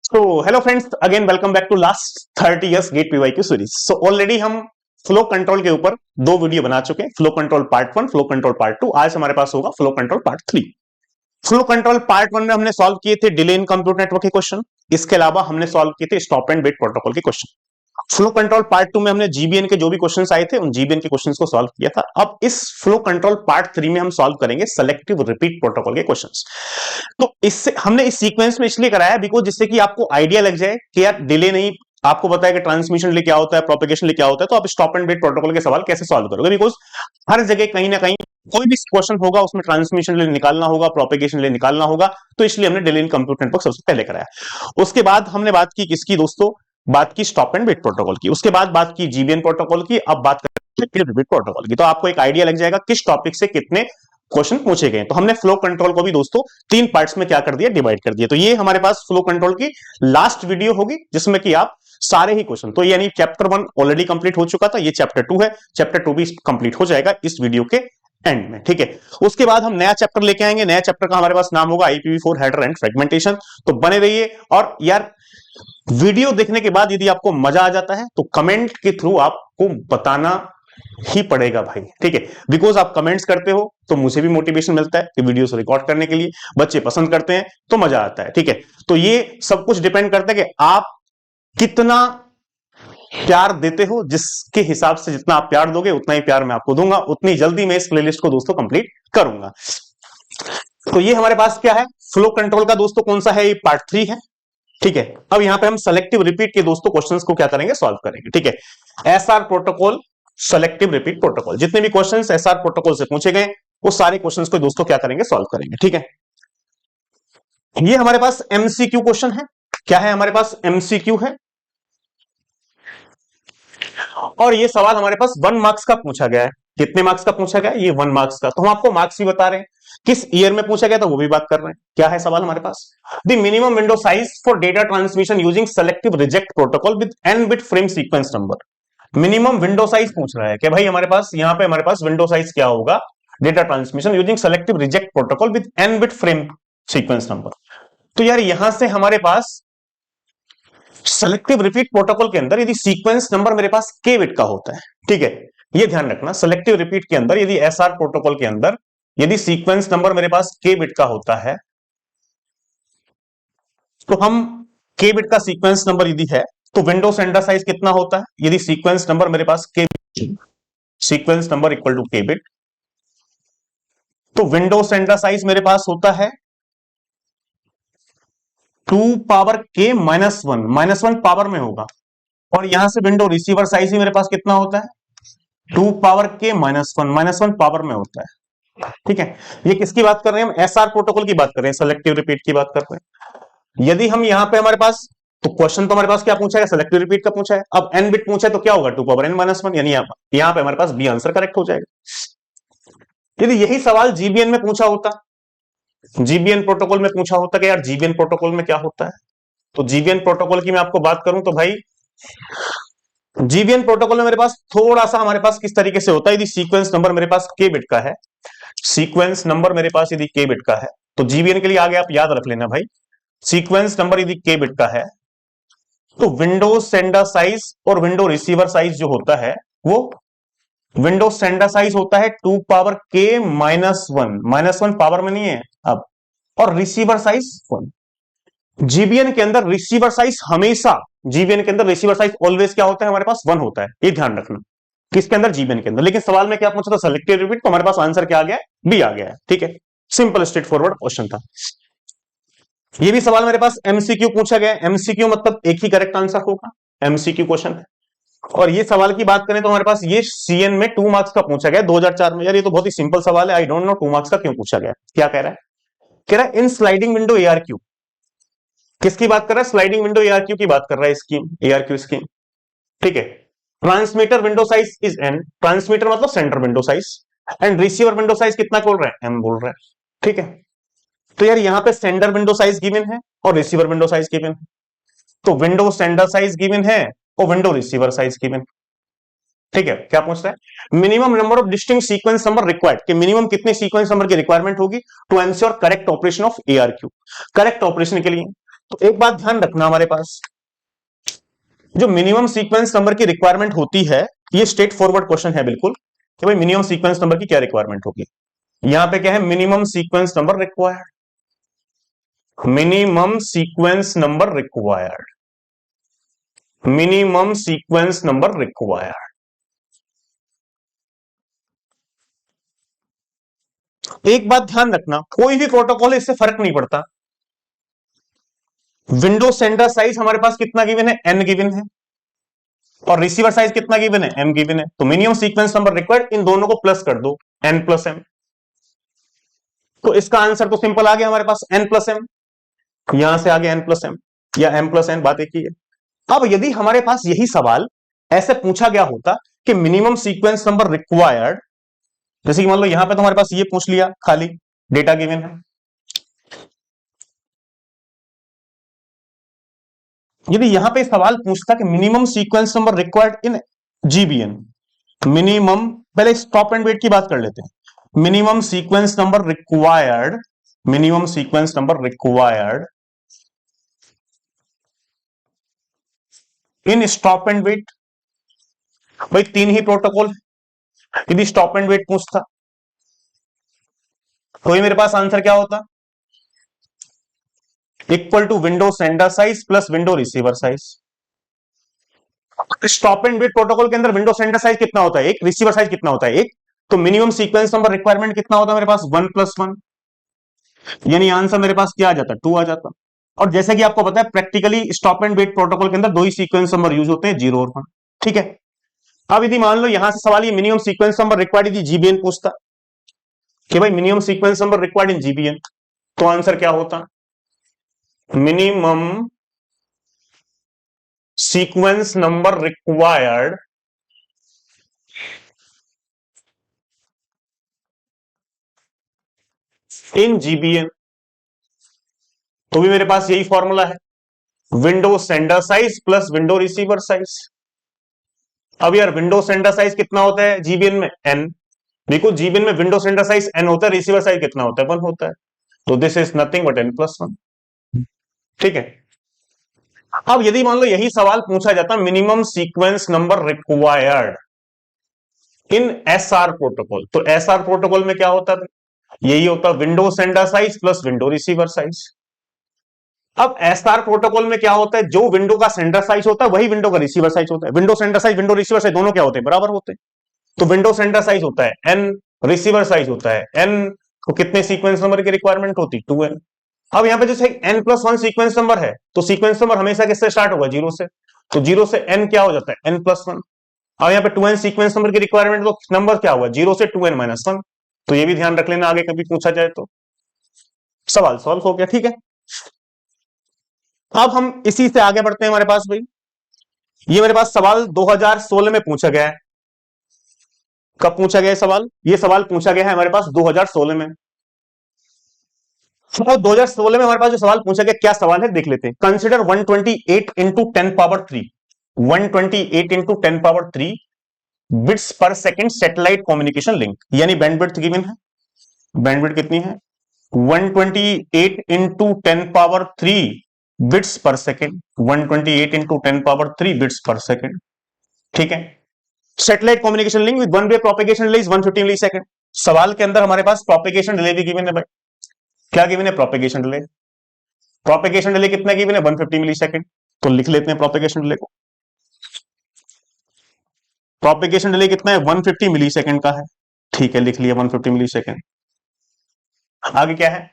So, hello friends, again welcome back to last 30 years GATE PYQ series. So, already हम flow control के ऊपर दो video बना चुके हैं, flow control part 1, flow control part 2। आज हमारे पास होगा flow control part 3। Flow control part 1 में हमने सॉल्व किए थे डिले इन कंप्यूटर नेटवर्क के क्वेश्चन। इसके अलावा हमने सॉल्व किए थे स्टॉप एंड वेट प्रोटोकॉल के क्वेश्चन। फ्लो कंट्रोल पार्ट 2 में हमने जीबीएन के जो भी क्वेश्चंस आए थे उन जीबीएन के क्वेश्चंस को सॉल्व किया था। अब इस फ्लो कंट्रोल पार्ट 3 में हम सॉल्व करेंगे सेलेक्टिव रिपीट प्रोटोकॉल के क्वेश्चंस। तो इससे हमने इस सीक्वेंस में इसलिए कराया बिकॉज जिससे कि आपको आइडिया लग जाए कि यार डिले नहीं, आपको पता है कि ट्रांसमिशन डिले क्या होता है, प्रोपेगेशन डिले क्या होता है, तो आप स्टॉप एंड वेट प्रोटोकॉल के सवाल कैसे सॉल्व करोगे। बिकॉज हर जगह कहीं ना कहीं कोई भी क्वेश्चन होगा उसमें ट्रांसमिशन डिले निकालना होगा, प्रोपेगेशन डिले निकालना होगा, तो इसलिए हमने डिले इन कंप्यूटर नेटवर्क सबसे पहले कराया। उसके बाद हमने बात की किसकी दोस्तों, बात की स्टॉप एंड वेट प्रोटोकॉल की। उसके बाद बात की जीबीएन प्रोटोकॉल की। अब बात करते हैं रिपीट प्रोटोकॉल की। तो आपको एक आइडिया लग जाएगा किस टॉपिक से कितने क्वेश्चन पूछे गए। तो हमने फ्लो कंट्रोल को भी दोस्तों 3 पार्ट्स में क्या कर दिया, डिवाइड कर दिया। तो ये हमारे पास फ्लो कंट्रोल की लास्ट वीडियो होगी जिसमें कि आप सारे ही क्वेश्चन, तो यानी चैप्टर 1 ऑलरेडी कंप्लीट हो चुका था, ये चैप्टर 2 है, चैप्टर 2 भी कंप्लीट हो जाएगा इस वीडियो के एंड में, ठीक है। उसके बाद हम नया चैप्टर लेके आएंगे। नया चैप्टर का हमारे पास नाम होगा IPv4 हेडर एंड फ्रेगमेंटेशन। तो बने रहिए। और यार वीडियो देखने के बाद यदि आपको मजा आ जाता है तो कमेंट के थ्रू आपको बताना ही पड़ेगा भाई, ठीक है। बिकॉज आप कमेंट्स करते हो तो मुझे भी मोटिवेशन मिलता है कि वीडियोस रिकॉर्ड करने के लिए। बच्चे पसंद करते हैं तो मजा आता है, ठीक है। तो ये सब कुछ डिपेंड करता है कि आप कितना प्यार देते हो। जिसके हिसाब से जितना आप प्यार दोगे उतना ही प्यार मैं आपको दूंगा, उतनी जल्दी मैं इस प्लेलिस्ट को दोस्तों कंप्लीट करूंगा। तो ये हमारे पास क्या है, फ्लो कंट्रोल का दोस्तों कौन सा है, ये पार्ट 3 है, ठीक है। अब यहां पे हम सेलेक्टिव रिपीट के दोस्तों क्वेश्चंस को क्या करेंगे, सॉल्व करेंगे, ठीक है। SR protocol, selective repeat protocol, जितने भी क्वेश्चंस एसआर प्रोटोकॉल से पूछे गए वो सारे क्वेश्चंस को दोस्तों क्या करेंगे, सॉल्व करेंगे, ठीक है। ये हमारे पास एमसीक्यू क्वेश्चन है। क्या है हमारे पास, एमसीक्यू है। और ये सवाल हमारे पास 1 मार्क्स का पूछा गया है। कितने मार्क्स का पूछा गया है, ये 1 मार्क्स का। तो हम आपको मार्क्स भी बता रहे हैं, किस ईयर में पूछा गया था वो भी बात कर रहे हैं। क्या है सवाल हमारे पास, the minimum window size for data transmission using selective reject protocol with n bit frame sequence number. Minimum window size पूछ रहा है कि भाई हमारे पास यहां पे हमारे पास विंडो साइज क्या होगा, data transmission using selective reject protocol with n bit frame sequence number. तो यार यहां से हमारे पास सेलेक्टिव रिपीट प्रोटोकॉल के अंदर यदि सीक्वेंस नंबर मेरे पास k बिट का होता है, ठीक है, ये ध्यान रखना। सेलेक्टिव रिपीट के अंदर यदि एसआर प्रोटोकॉल के अंदर यदि सीक्वेंस नंबर मेरे पास k बिट का होता है, तो हम k बिट का सीक्वेंस नंबर यदि है तो विंडो सेंडर साइज कितना होता है, यदि सीक्वेंस नंबर मेरे पास k, sequence number equal to k bit, तो विंडो सेंडर साइज मेरे पास होता है 2 पावर k -1 पावर में होगा। और यहां से विंडो रिसीवर साइज ही मेरे पास कितना होता है, 2 पावर k -1 पावर में होता है, ठीक है। ये किसकी बात कर रहे हैं हम, एसआर प्रोटोकॉल की बात कर रहे हैं, सेलेक्टिव रिपीट की बात कर रहे हैं। यदि हम यहां पे हमारे पास, तो क्वेश्चन तो हमारे पास क्या पूछा है, सेलेक्टिव रिपीट का पूछा है। अब n बिट पूछा है तो क्या होगा, 2 पावर n -1, यानी यहां पे हमारे पास बी आंसर करेक्ट हो जाएगा। यदि यही सवाल जीबीएन में पूछा होता, जीबीएन प्रोटोकॉल में पूछा होता कि यार जीबीएन प्रोटोकॉल में क्या होता है, तो जीबीएन प्रोटोकॉल की मैं आपको बात करूं तो भाई जीबीएन प्रोटोकॉल में मेरे पास थोड़ा सा हमारे पास किस तरीके से होता है, यदि सीक्वेंस नंबर मेरे पास k बिट का है, सीक्वेंस नंबर मेरे पास यदि k बिट का है, तो जीबीएन के लिए आगे आप याद रख लेना भाई, सीक्वेंस नंबर यदि k बिट का है तो विंडो सेंडर साइज और विंडो रिसीवर साइज जो होता है वो, विंडो सेंडर साइज होता है 2 पावर k -1 पावर में नहीं है अब, और रिसीवर साइज 1। जीबीएन के अंदर रिसीवर साइज हमेशा, जीबीएन के अंदर रिसीवर साइज ऑलवेज क्या होता है, हमारे पास 1 होता है, ये ध्यान रखना। किसके अंदर, जीबीएन के अंदर। लेकिन सवाल में क्या पूछा था, सेलेक्टिव रिपीट, तो हमारे पास आंसर क्या आ गया है, बी आ गया है, ठीक है। सिंपल स्ट्रेट फॉरवर्ड क्वेश्चन था। ये भी सवाल मेरे पास एमसीक्यू पूछा गया। एमसीक्यू मतलब एक ही करेक्ट आंसर होगा, एमसीक्यू क्वेश्चन है। और ये सवाल की बात करें तो हमारे पास ये सीएन में 2 मार्क्स का पूछा गया 2004 में। यार ये तो बहुत ही सिंपल सवाल है, आई डोंट नो 2 मार्क्स का क्यों पूछा गया। क्या कह रहा है, कह रहा है इन स्लाइडिंग विंडो एआरक्यू, किसकी बात कर रहा है, स्लाइडिंग विंडो एआरक्यू की बात कर रहा है, स्कीम एआरक्यू स्कीम, ठीक है। Transmitter window size is N, transmitter मतलब sender window size, and receiver window size कितना बोल रहा है, एम बोल रहा है, ठीक है। तो यार यहां पे सेंडर विंडो साइज गिवन है और रिसीवर विंडो साइज गिवन है, तो विंडो सेंडर साइज गिवन है और विंडो रिसीवर साइज गिवन, ठीक है। क्या पूछ रहा है, minimum number of distinct sequence number required, कि मिनिमम कितने सीक्वेंस नंबर की रिक्वायरमेंट होगी to ensure correct operation of ARQ, correct operation के लिए तो एक बात ध्यान रखना, हमारे पास जो मिनिमम सीक्वेंस नंबर की रिक्वायरमेंट होती है, ये स्ट्रेट फॉरवर्ड क्वेश्चन है बिल्कुल कि भाई मिनिमम सीक्वेंस नंबर की क्या रिक्वायरमेंट होगी। यहां पे क्या है, minimum sequence number required, minimum sequence number required, minimum sequence number required. एक बात ध्यान रखना, कोई भी प्रोटोकॉल है, इससे फर्क नहीं पड़ता। विंडो सेंडर साइज हमारे पास कितना गिवन है, n गिवन है, और रिसीवर साइज कितना गिवन है, m गिवन है। तो मिनिमम सीक्वेंस नंबर रिक्वायर्ड, इन दोनों को प्लस कर दो, n प्लस m। तो इसका आंसर तो सिंपल आ गया हमारे पास, n प्लस m। यहां से आ गया n प्लस m या m प्लस n, बात एक ही है। अब यदि हमारे पास यही सवाल ऐसे पूछा गया होता कि मिनिमम सीक्वेंस नंबर रिक्वायर्ड, जैसे कि मान लो यहां पे तो हमारे पास ये पूछ लिया, खाली डेटा गिवन है। यदि यहां पे सवाल पूछता कि minimum sequence number required in GBN, minimum, पहले स्टॉप एंड वेट की बात कर लेते हैं। Minimum sequence number required, minimum sequence number required in stop and wait, भाई तीन ही प्रोटोकॉल। यदि स्टॉप एंड वेट पूछता तो ये मेरे पास आंसर क्या होता, equal to window sender size plus window receiver size. Stop and wait protocol के अंदर विंडो सेंडर साइज कितना होता है, एक, रिसीवर साइज कितना होता है, एक। तो मिनिमम सीक्वेंस नंबर रिक्वायरमेंट कितना होता है मेरे पास, 1+1, यानी आंसर मेरे पास क्या आ जाता, 2 आ जाता। और जैसे कि आपको पता है practically stop and wait protocol के अंदर दो ही सीक्वेंस नंबर यूज होते हैं, 0 और 1। ठीक है। अब यदि मान लो यहां से सवाल ये मिनिमम सीक्वेंस नंबर रिक्वायर्ड यदि जीबीएन पूछता कि भाई minimum sequence number required in जीबीएन, तो आंसर क्या होता, minimum sequence number required in जीबीएन। तो भी मेरे पास यही फॉर्मूला है, window sender size plus window receiver size. अब यार विंडो सेंडर साइज कितना होता है जीबीएन में, n। देखो जीबीएन में विंडो सेंडर साइज n होता है, रिसीवर साइज कितना होता है, 1 होता है। तो this is nothing but n+1। ठीक है। अब यदि मान लो यही सवाल पूछा जाता मिनिमम सीक्वेंस नंबर रिक्वायर्ड इन एसआर प्रोटोकॉल, तो एसआर प्रोटोकॉल में क्या होता था, यही होता window sender size plus window receiver size. अब एसआर प्रोटोकॉल में क्या होता है, जो विंडो का सेंडर साइज होता है वही विंडो का रिसीवर साइज होता है। Window sender size window receiver size दोनों क्या होते हैं, बराबर होते हैं। तो विंडो सेंडर साइज होता है n, रिसीवर साइज होता है n। तो कितने सीक्वेंस नंबर की रिक्वायरमेंट होती, 2n। अब यहां पे जैसे n+1 सीक्वेंस नंबर है, तो सीक्वेंस नंबर हमेशा किससे स्टार्ट होगा, 0 से। तो 0 से n क्या हो जाता है, n+1। अब यहाँ पे 2n सीक्वेंस नंबर की रिक्वायरमेंट, तो नंबर क्या हुआ, 0 से 2n-1। तो ये भी ध्यान रख लेना, आगे कभी पूछा जाए तो। सवाल सॉल्व हो गया, ठीक है। अब हम इसी से आगे बढ़ते हैं हमारे पास भाई, ये मेरे पास सवाल 2016 में पूछा गया है। कब पूछा गया सवाल, ये सवाल पूछा गया है हमारे पास 2016 में। तो 2016 में हमारे पास जो सवाल पूछा गया, क्या सवाल है देख लेते हैं। Consider 128 into 10⁻3, 128 into 10⁻3 bits per second satellite communication link, यानी बैंडविड्थ गिवन है। बैंडविड्थ कितनी है, 128 into 10⁻3 bits per second, 128 into 10⁻3 bits per second. ठीक है। Satellite communication link with one way propagation delay is 150 millisecond. सवाल के अंदर हमारे पास प्रोपेगेशन डिले भी गिवन है भाई। क्या गिवन है, प्रोपेगेशन डिले। प्रोपेगेशन डिले कितना गिवन है, 150 मिली सेकंड। तो लिख लेते हैं प्रोपेगेशन डिले को। प्रोपेगेशन डिले कितना है, 150 मिली सेकंड का है। ठीक है, लिख लिया 150 मिली सेकंड। आगे क्या है,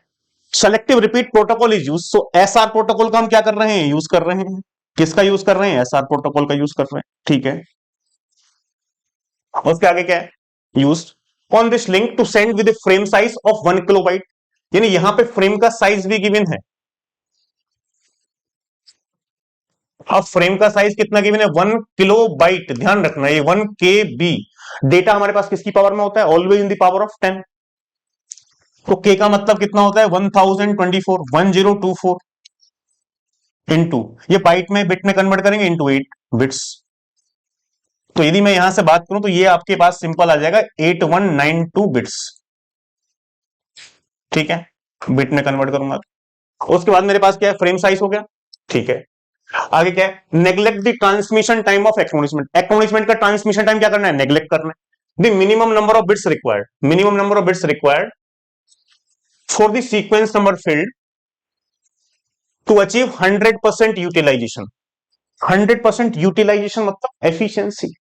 selective repeat protocol is use. So SR protocol का हम क्या कर रहे हैं, यूज कर रहे हैं। किसका यूज कर रहे हैं, एसआर प्रोटोकॉल का यूज कर रहे हैं। ठीक है। उसके आगे क्या है, use on this link to send with frame size of 1 kilobyte, यानी यहां पे फ्रेम का साइज भी गिवन है। अब फ्रेम का साइज कितना गिवन है, 1 किलोबाइट। ध्यान रखना ये 1 KB। डेटा हमारे पास किसकी पावर में होता है, always in the power of 10। तो के का मतलब कितना होता है, 1024, 1024 इंटू, ये बाइट में बिट में कन्वर्ट करेंगे, इंटू 8 बिट्स। तो यदि मैं यहां से बात करूं तो ये आपके पास सिंपल आ जाएगा 8192 बिट्स। ठीक है, बिट में कन्वर्ट करूंगा। उसके बाद मेरे पास क्या है, फ्रेम साइज हो गया, ठीक है। आगे क्या है, neglect the transmission time of acknowledgement. Acknowledgement का ट्रांसमिशन टाइम क्या करना है, नेग्लेक्ट करना है। The minimum number of bits required, minimum number of bits required for the sequence number field to achieve 100% utilisation. 100% utilisation मतलब एफिशिएंसी।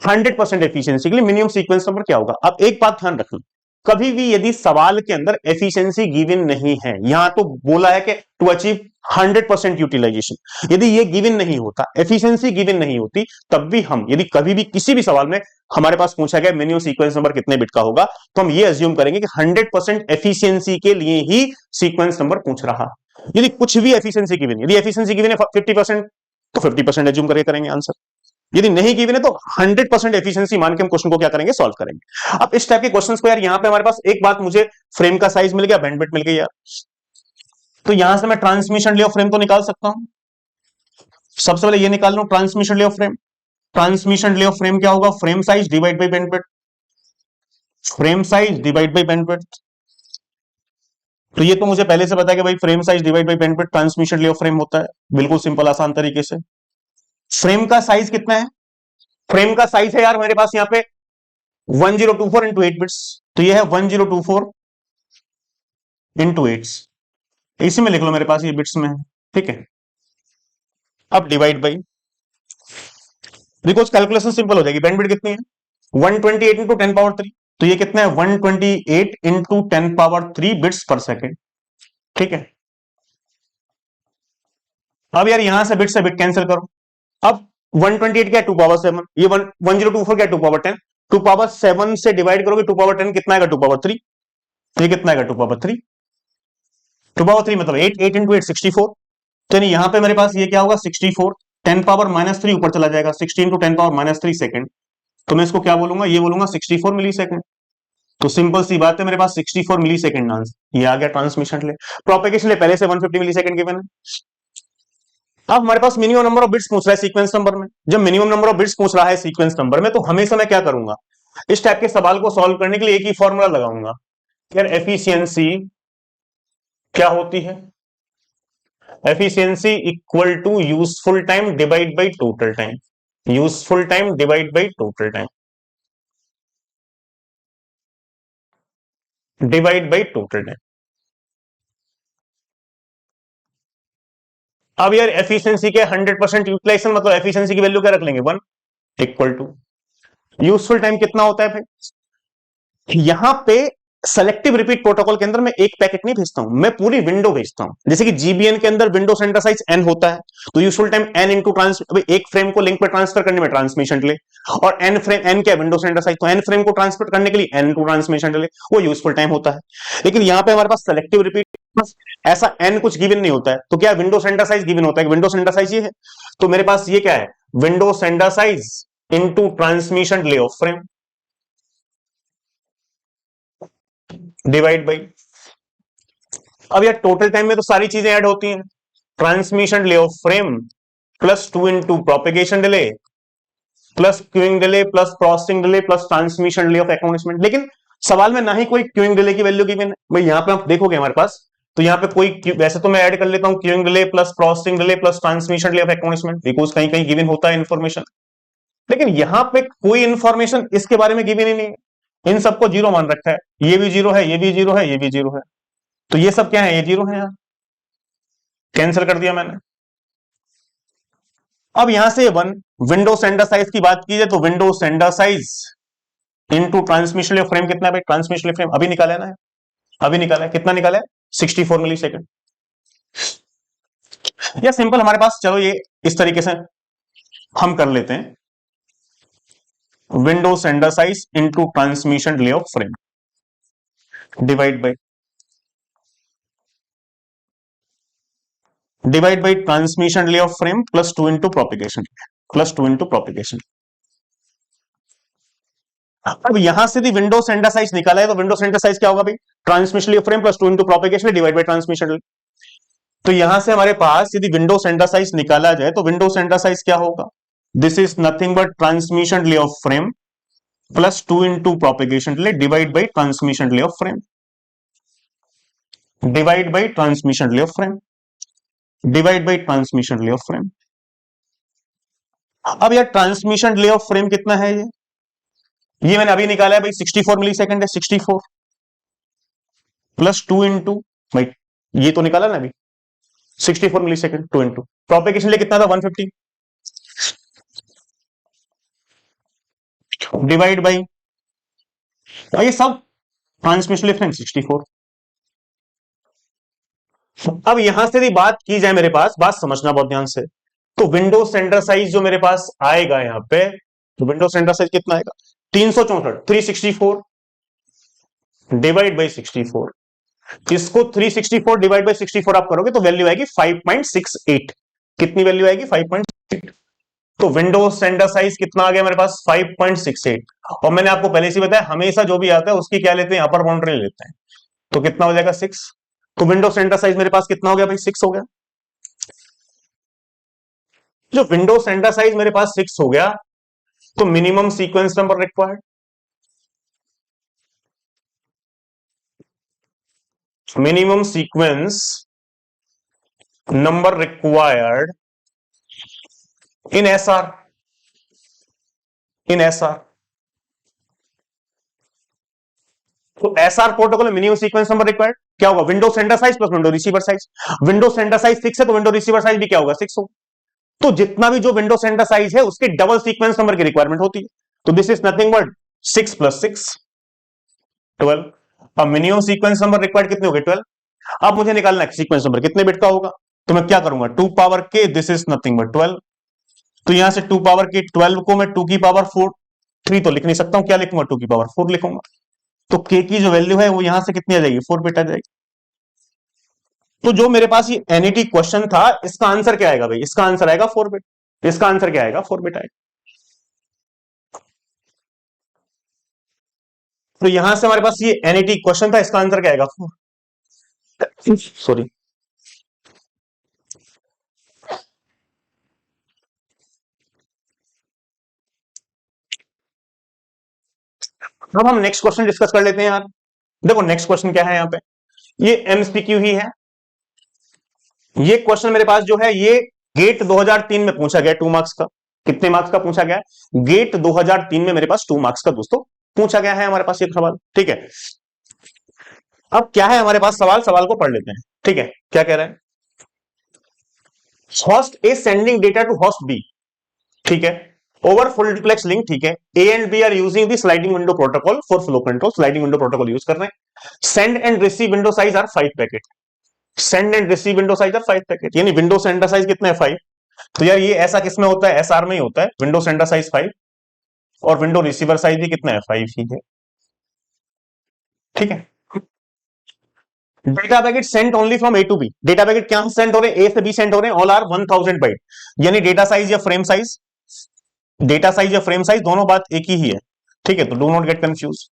100% एफिशिएंसी के लिए minimum sequence number क्या होगा। अब एक बात ध्यान रखना, कभी भी यदि सवाल के अंदर एफिशिएंसी गिवन नहीं है, यहां तो बोला है कि टू अचीव 100% यूटिलाइजेशन, यदि ये गिवन नहीं होता, एफिशिएंसी गिवन नहीं होती, तब भी हम यदि कभी भी किसी भी सवाल में हमारे पास पूछा गया मिनिमम सीक्वेंस नंबर कितने बिट का होगा, तो हम ये अज्यूम करेंगे कि 100% एफिशिएंसी के लिए ही सीक्वेंस नंबर पूछ रहा। यदि कुछ भी एफिशिएंसी गिवन, यदि एफिशिएंसी गिवन है 50%, तो 50% अज्यूम करके करेंगे आंसर। यदि नहीं गिवन है तो 100% एफिशिएंसी मान के हम क्वेश्चन को क्या करेंगे, सॉल्व करेंगे। अब इस टाइप के क्वेश्चंस को यार, यहां पे हमारे पास एक बात, मुझे फ्रेम का साइज मिल गया, बैंडविड्थ मिल गई यार, तो यहां से मैं ट्रांसमिशन ले ऑफ फ्रेम तो निकाल सकता हूं। सबसे पहले ये निकाल लो transmission delay of frame. Transmission delay of frame क्या होगा, frame size divide by bandwidth. Frame size divide by bandwidth, तो ये तो मुझे पहले से पता है कि भाई frame size divide by bandwidth transmission delay of frame होता है, बिल्कुल सिंपल आसान तरीके से। फ्रेम का साइज कितना है, फ्रेम का साइज है यार मेरे पास यहाँ पे 1024 इंटू 8 बिट्स, तो ये है 1024 इंटू 8, इसी में लिख लो, मेरे पास ये बिट्स में है, ठीक है। अब डिवाइड बाई, देखो कैलकुलेशन सिंपल हो जाएगी। बैंडविड्थ कितनी है, 128 इंटू 10 पावर 3, तो ये कितना है 128 into 10 power 3 bits per second, ठीक है। अब यार यहां से बिट कैंसिल करो। अब 128 क्या है 2 पावर 7, ये 1024 क्या है 2 पावर 10, 2 पावर 7 से डिवाइड करोगे 2 पावर 10 कितना आएगा 2 पावर 3, तो ये कितना आएगा 2 पावर 3, 2 पावर 3 मतलब 8, 8 इंटू 8 64, तो यानी यहां पे मेरे पास ये क्या होगा 64, 10 पावर -3 ऊपर चला जाएगा, 16 इंटू 10 पावर -3 सेकंड, तो मैं इसको क्या बोलूंगा, ये बोलूंगा 64 मिली सेकंड। तो सिंपल सी बात है, मेरे पास 64 मिली सेकंड आंसर, ये आ गया ट्रांसमिशन ले। प्रोपेगेशन ले पहले से 150 मिली सेकंड गिवन है। अब हमारे पास मिनिमम नंबर ऑफ बिट्स पूछ रहा है सीक्वेंस नंबर में। जब मिनिमम नंबर ऑफ बिट्स पूछ रहा है सीक्वेंस नंबर में, तो हमेशा मैं क्या करूंगा, इस टाइप के सवाल को सॉल्व करने के लिए एक ही फॉर्मूला लगाऊंगा। यार एफिशिएंसी क्या होती है, efficiency equal to useful time divide by total time, useful time divide by total time, divide by total time. अब यार एफिशिएंसी के 100% यूटिलाइजेशन मतलब एफिशिएंसी की वैल्यू क्या रख लेंगे 1 इक्वल टू यूजफुल टाइम कितना होता है भाई, यहां पे सेलेक्टिव रिपीट प्रोटोकॉल के अंदर मैं एक पैकेट नहीं भेजता हूं, मैं पूरी विंडो भेजता हूं। जैसे कि जीबीएन के अंदर विंडो सेंटर साइज n होता है, तो useful time n into trans, एक फ्रेम को लिंक पे ट्रांसफर करने में ट्रांसमिशन डिले, और n फ्रेम, n क्या विंडो सेंटर साइज, तो n फ्रेम को ट्रांसफर करने के लिए n इंटू ट्रांसमिशन डिले, वो यूजफुल टाइम होता है। लेकिन यहां पे हमारे पास सेलेक्टिव रिपीट बस ऐसा n कुछ गिवन नहीं होता है, तो क्या विंडो सेंटर साइज गिवन होता है, विंडो सेंटर साइज ये है, तो मेरे पास ये क्या है window sender size into transmission delay of frame divide by, अब यार टोटल टाइम में तो सारी चीजें ऐड होती हैं, transmission delay of frame plus 2 into propagation delay plus queuing delay plus processing delay plus transmission delay of acknowledgement. लेकिन सवाल में ना ही कोई क्यूइंग डिले की वैल्यू गिवन है भाई, यहां पे आप देखोगे हमारे पास, तो यहां पे कोई, वैसे तो मैं ऐड कर लेता हूं queuing delay plus processing delay plus transmission delay of acknowledgement, because कहीं कहीं गिवन होता है इन्फॉर्मेशन, लेकिन यहां पे कोई इन्फॉर्मेशन इसके बारे में गिवन ही नहीं है, इन सबको जीरो मान रखा है, ये भी जीरो है, ये भी जीरो है, ये भी जीरो है, तो ये सब क्या है, ये जीरो है, यहां कैंसिल कर दिया मैंने। अब यहां से वन विंडो सेंडर साइज की बात की जाए, तो window sender size into transmission frame कितना है भाई, ट्रांसमिशन फ्रेम अभी निकाला है ना, अभी निकाला है, कितना निकाला है 64 मिली सेकेंड। या सिंपल हमारे पास, चलो ये इस तरीके से हम कर लेते हैं, window sender size into transmission delay of frame divide by transmission delay of frame plus 2 into propagation, plus 2 into propagation. अब यहां से भी विंडो सेंडर साइज निकाला है, तो विंडो सेंडर साइज क्या होगा भाई, transmission delay of frame plus 2 into propagation divide by transmission delay. तो यहां से हमारे पास यदि विंडो सेंडर साइज निकाला जाए, तो विंडो सेंडर साइज क्या होगा, this is nothing but transmission delay of frame plus 2 into propagation delay divide by transmission delay of frame. Divide by transmission delay of frame, divide by transmission delay of frame. अब यार transmission delay of frame कितना है ये मैंने अभी निकाला है भाई 64 मिली सेकेंड है। 64 प्लस 2 इंटू भाई ये तो निकाला ना अभी 64 मिली सेकेंड 2 इंटू प्रोपेगेशन लिए कितना था 150 डिवाइड बाई ये सब ट्रांसमिशन लिए फ्रेम 64। अब यहां से भी बात की जाए मेरे पास, बात समझना बहुत ध्यान से, तो विंडो सेंटर साइज जो मेरे पास आएगा यहां पे, तो विंडो सेंटर साइज कितना आएगा 364 364 डिवाइड बाई 64। इसको 364 डिवाइड बाई 64 आप करोगे तो वैल्यू आएगी 5.68। कितनी वैल्यू आएगी 5.68। तो विंडो सेंटर साइज कितना आ गया मेरे पास 5.68। और मैंने आपको पहले से बताया हमेशा जो भी आता है उसकी क्या लेते हैं अपर बाउंड्री लेते हैं, तो कितना हो जाएगा 6। तो विंडो सेंटर साइज मेरे पास कितना हो गया भाई 6 हो गया। जो विंडो सेंटर साइज मेरे पास 6 हो गया तो minimum sequence number required, minimum sequence number required इन एसआर, इन एसआर। तो एसआर प्रोटोकॉल में मिनिमम सीक्वेंस नंबर रिक्वायर्ड क्या होगा window sender size plus window receiver size. Window sender size 6 है तो विंडो रिसीवर साइज भी क्या होगा 6 होगा। तो जितना भी जो विंडो सेंटर साइज है उसके डबल सीक्वेंस नंबर की रिक्वायरमेंट होती है। तो this is nothing but 6 plus 6 12। अब मिनिमम सीक्वेंस नंबर रिक्वायर्ड कितने हो गए 12। अब मुझे निकालना है सीक्वेंस नंबर कितने बिट का होगा, तो मैं क्या करूंगा 2 पावर के दिस इज नथिंग बट 12। तो यहां से 2 पावर के 12 को मैं 2 की पावर 4 3 तो लिख नहीं सकता हूं, क्या लिखूंगा 2 की पावर 4 लिखूंगा। तो के की जो वैल्यू है वो यहां से कितनी आ जाएगी 4 बिट आ जाएगी। तो जो मेरे पास ये एनईटी क्वेश्चन था इसका आंसर क्या आएगा भाई, इसका आंसर आएगा 4 बिट। इसका आंसर क्या आएगा 4 बिट आएगा। तो यहां से हमारे पास ये एनईटी क्वेश्चन था, इसका आंसर क्या आएगा 4। सॉरी, अब हम नेक्स्ट क्वेश्चन डिस्कस कर लेते हैं यार। देखो नेक्स्ट क्वेश्चन क्या है यहाँ पे, ये एमसीक्यू ही है। ये क्वेश्चन मेरे पास जो है ये गेट 2003 में पूछा गया 2 मार्क्स का। कितने मार्क्स का पूछा गया गेट 2003 में मेरे पास 2 मार्क्स का दोस्तों पूछा गया है हमारे पास ये सवाल। ठीक है, अब क्या है हमारे पास सवाल, सवाल को पढ़ लेते हैं। ठीक है, क्या कह रहा है, host A sending data to host B, ठीक है, ओवर फुल डुप्लेक्स लिंक। ठीक है, A and B are using the sliding window protocol for flow control, sliding window protocol use कर रहे हैं। Send and receive window size are 5 packet, send and receive window size are 5 packet, यानी window sender size कितना है 5। तो यार ये ऐसा किसमें होता है एसआर में ही होता है, विंडो सेंडर साइज 5 और विंडो रिसीवर साइज भी कितना है 5 ही है। ठीक है, data packet sent only from A to B, data packet क्या सेंड हो रहे हैं ए से बी सेंड हो रहे हैं, ऑल आर 1000 बाइट, यानी डेटा साइज या फ्रेम साइज, डेटा साइज या फ्रेम साइज दोनों बात एक ही है। ठीक है, तो डू नॉट गेट कंफ्यूज।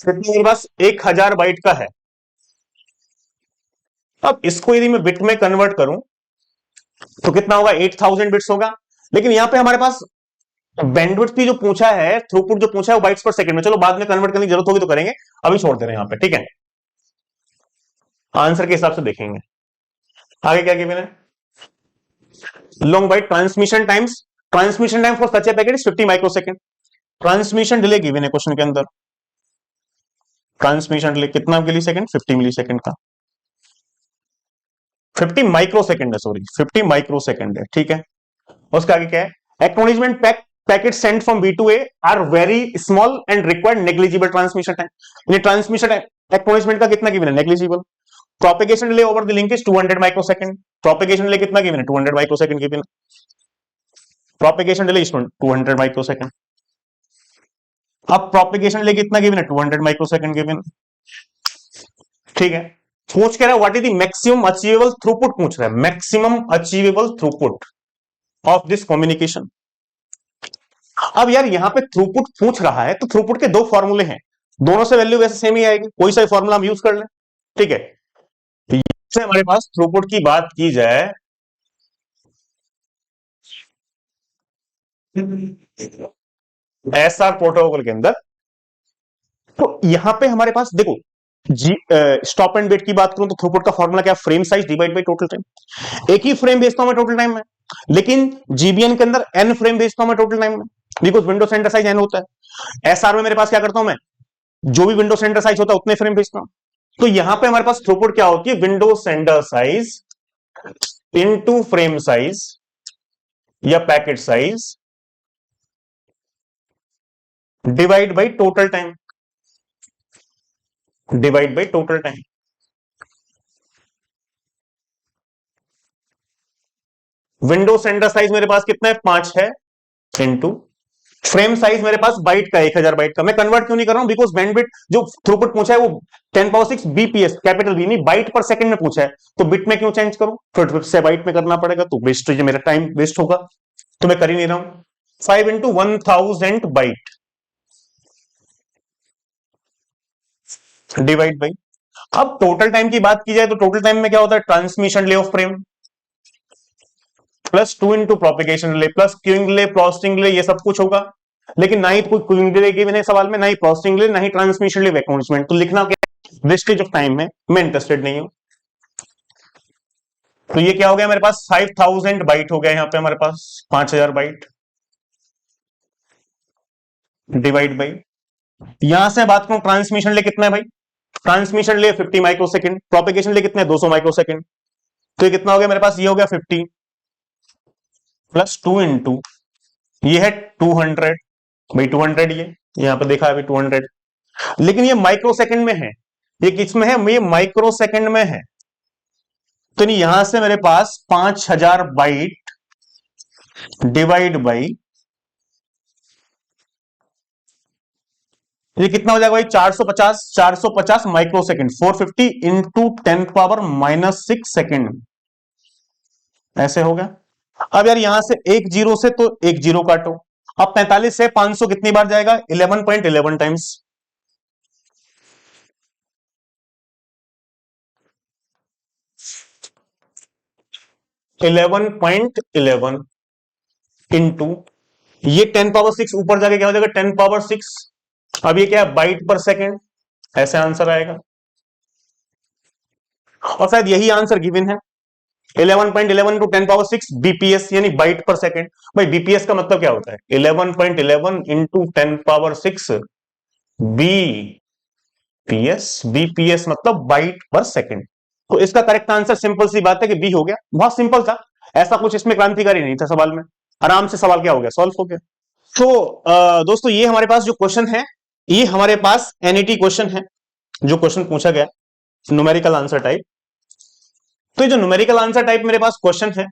मेरे पास 1000 बाइट का है। अब इसको यदि मैं बिट में कन्वर्ट करूं तो कितना होगा 8000 बिट्स होगा। लेकिन यहां पे हमारे पास बैंडविड्थ की जो पूछा है, थ्रूपुट जो पूछा है वो बाइट्स पर सेकंड में, चलो बाद में कन्वर्ट करने की जरूरत होगी तो करेंगे, अभी छोड़ दे रहे हैं यहां पे। ठीक है, आंसर के हिसाब से देखेंगे आगे क्या गिवन है। Long byte transmission times, transmission time for such a packet is 50 microsecond. Transmission delay given है क्वेश्चन के अंदर, ट्रांसमिशन डिले कितना मिली सेकंड 50 मिली सेकंड का, 50 माइक्रो सेकंड है, सॉरी 50 माइक्रो सेकंड है। ठीक है, उसके आगे क्या है, acknowledgement packet sent from B to A are very small and required negligible transmission time, यानी ट्रांसमिशन एक्नॉलेजमेंट का कितना गिवन है negligible. Propagation delay over the link is 200 microsecond, propagation delay कितना गिवन है 200 microsecond given, propagation delay is 200 microsecond. अब propagation delay कितना given है 200 microsecond given. ठीक है, पूछ कह रहा है what is the maximum achievable throughput, पूछ रहा है maximum achievable throughput of this communication. अब यार यहां पे थ्रूपुट पूछ रहा है तो थ्रूपुट के दो फॉर्मूले हैं, दोनों से वैल्यू वैसे सेम ही आएगी, कोई सा फॉर्मूला हम यूज कर लें। ठीक है, तो से हमारे पास थ्रूपुट की बात की जाए एसआर प्रोटोकॉल के अंदर। तो यहां पे हमारे पास देखो, जी स्टॉप एंड वेट की बात करूं तो थ्रूपुट का फॉर्मूला क्या, frame size divide by total time. एक ही फ्रेम भेजता हूं मैं टोटल टाइम में, लेकिन जीबीएन के अंदर एन फ्रेम भेजता हूं मैं टोटल टाइम में, because window sender size N होता है। एसआर में मेरे पास क्या करता हूं मैं, जो भी विंडो सेंटर साइज होता है उतने फ्रेम भेजता हूं। तो यहां पे हमारे पास थ्रूपुट क्या होती है, window sender size into frame size या packet size divide by total time, divide by total time. Window sender size मेरे पास कितना है, 5 है, इनटू फ्रेम साइज मेरे पास बाइट का 1000 बाइट का। मैं कन्वर्ट क्यों नहीं कर रहा हूं, बिकॉज बैंडविड्थ जो थ्रूपुट पूछा है वो 10 पावर 6 बीपीएस कैपिटल बी नहीं बाइट पर सेकंड में पूछा है, तो बिट में क्यों चेंज करूं, फिर से बाइट में करना पड़ेगा, तो वेस्ट मेरा टाइम वेस्ट होगा, तो मैं कर ही नहीं रहा हूं। 5 इंटू 1000 बाइट डिवाइड बाई, अब टोटल टाइम की बात की जाए तो टोटल टाइम में क्या होता है, transmission delay of frame plus 2 into propagation delay plus queuing delay processing delay, ये सब कुछ होगा। लेकिन ना ही कोई क्यूइंग डिले की मैंने सवाल में, ना ही प्रोसेसिंग डिले, ना ही ट्रांसमिशन डिले अकाउंट्समेंट, तो लिखना क्या, वेस्टेज ऑफ टाइम है, मैं इंटरेस्टेड नहीं हूं। तो ये क्या हो गया मेरे पास, 5000 बाइट हो गया यहां पे हमारे पास, 5000 बाइट डिवाइड बाई, यहां से बात करूं ट्रांसमिशन ले कितना है भाई, ट्रांसमिशन ले 50 माइक्रो सेकंड, प्रोपिगेशन ले कितना है 200 माइक्रो सेकंड, तो ये कितना हो गया मेरे पास, ये हो गया 50 प्लस 2 इंटू ये है 200 भाई, 200 ये यहां पर देखा अभी 200, लेकिन ये माइक्रो सेकंड में है, ये किस में है, ये माइक्रो सेकंड में है। तो नहीं, यहां से मेरे पास 5000 बाइट डिवाइड बाई, ये कितना हो जाएगा भाई, 450, 450 micro second, 450 into 10 power -6 second, ऐसे हो गया। अब यार यहां से एक जीरो से तो एक जीरो काटो, अब 45 से 500 कितनी बार जाएगा, 11.11 टाइम्स, 11.11 इंटू ये 10 पावर 6 ऊपर जाके क्या हो जाएगा, 10 पावर 6, अब ये क्या है, बाइट पर सेकेंड, ऐसे आंसर आएगा। और शायद यही आंसर गिवन है, 11.11 टू 10 पावर 6 बीपीएस यानी बाइट पर सेकेंड। भाई बीपीएस का मतलब क्या होता है, 11.11 इंटू 10 पावर 6 बीपीएस, बीपीएस मतलब बाइट पर सेकेंड। तो इसका करेक्ट आंसर सिंपल सी बात है कि बी हो गया, बहुत सिंपल था, ऐसा कुछ इसमें क्रांतिकारी नहीं था सवाल में, आराम से सवाल क्या हो गया, सॉल्व हो गया। तो दोस्तों ये हमारे पास जो क्वेश्चन है, ये हमारे पास एनईटी क्वेश्चन है, जो क्वेश्चन पूछा गया न्यूमेरिकल आंसर टाइप। तो ये जो न्यूमेरिकल आंसर टाइप मेरे पास क्वेश्चन है,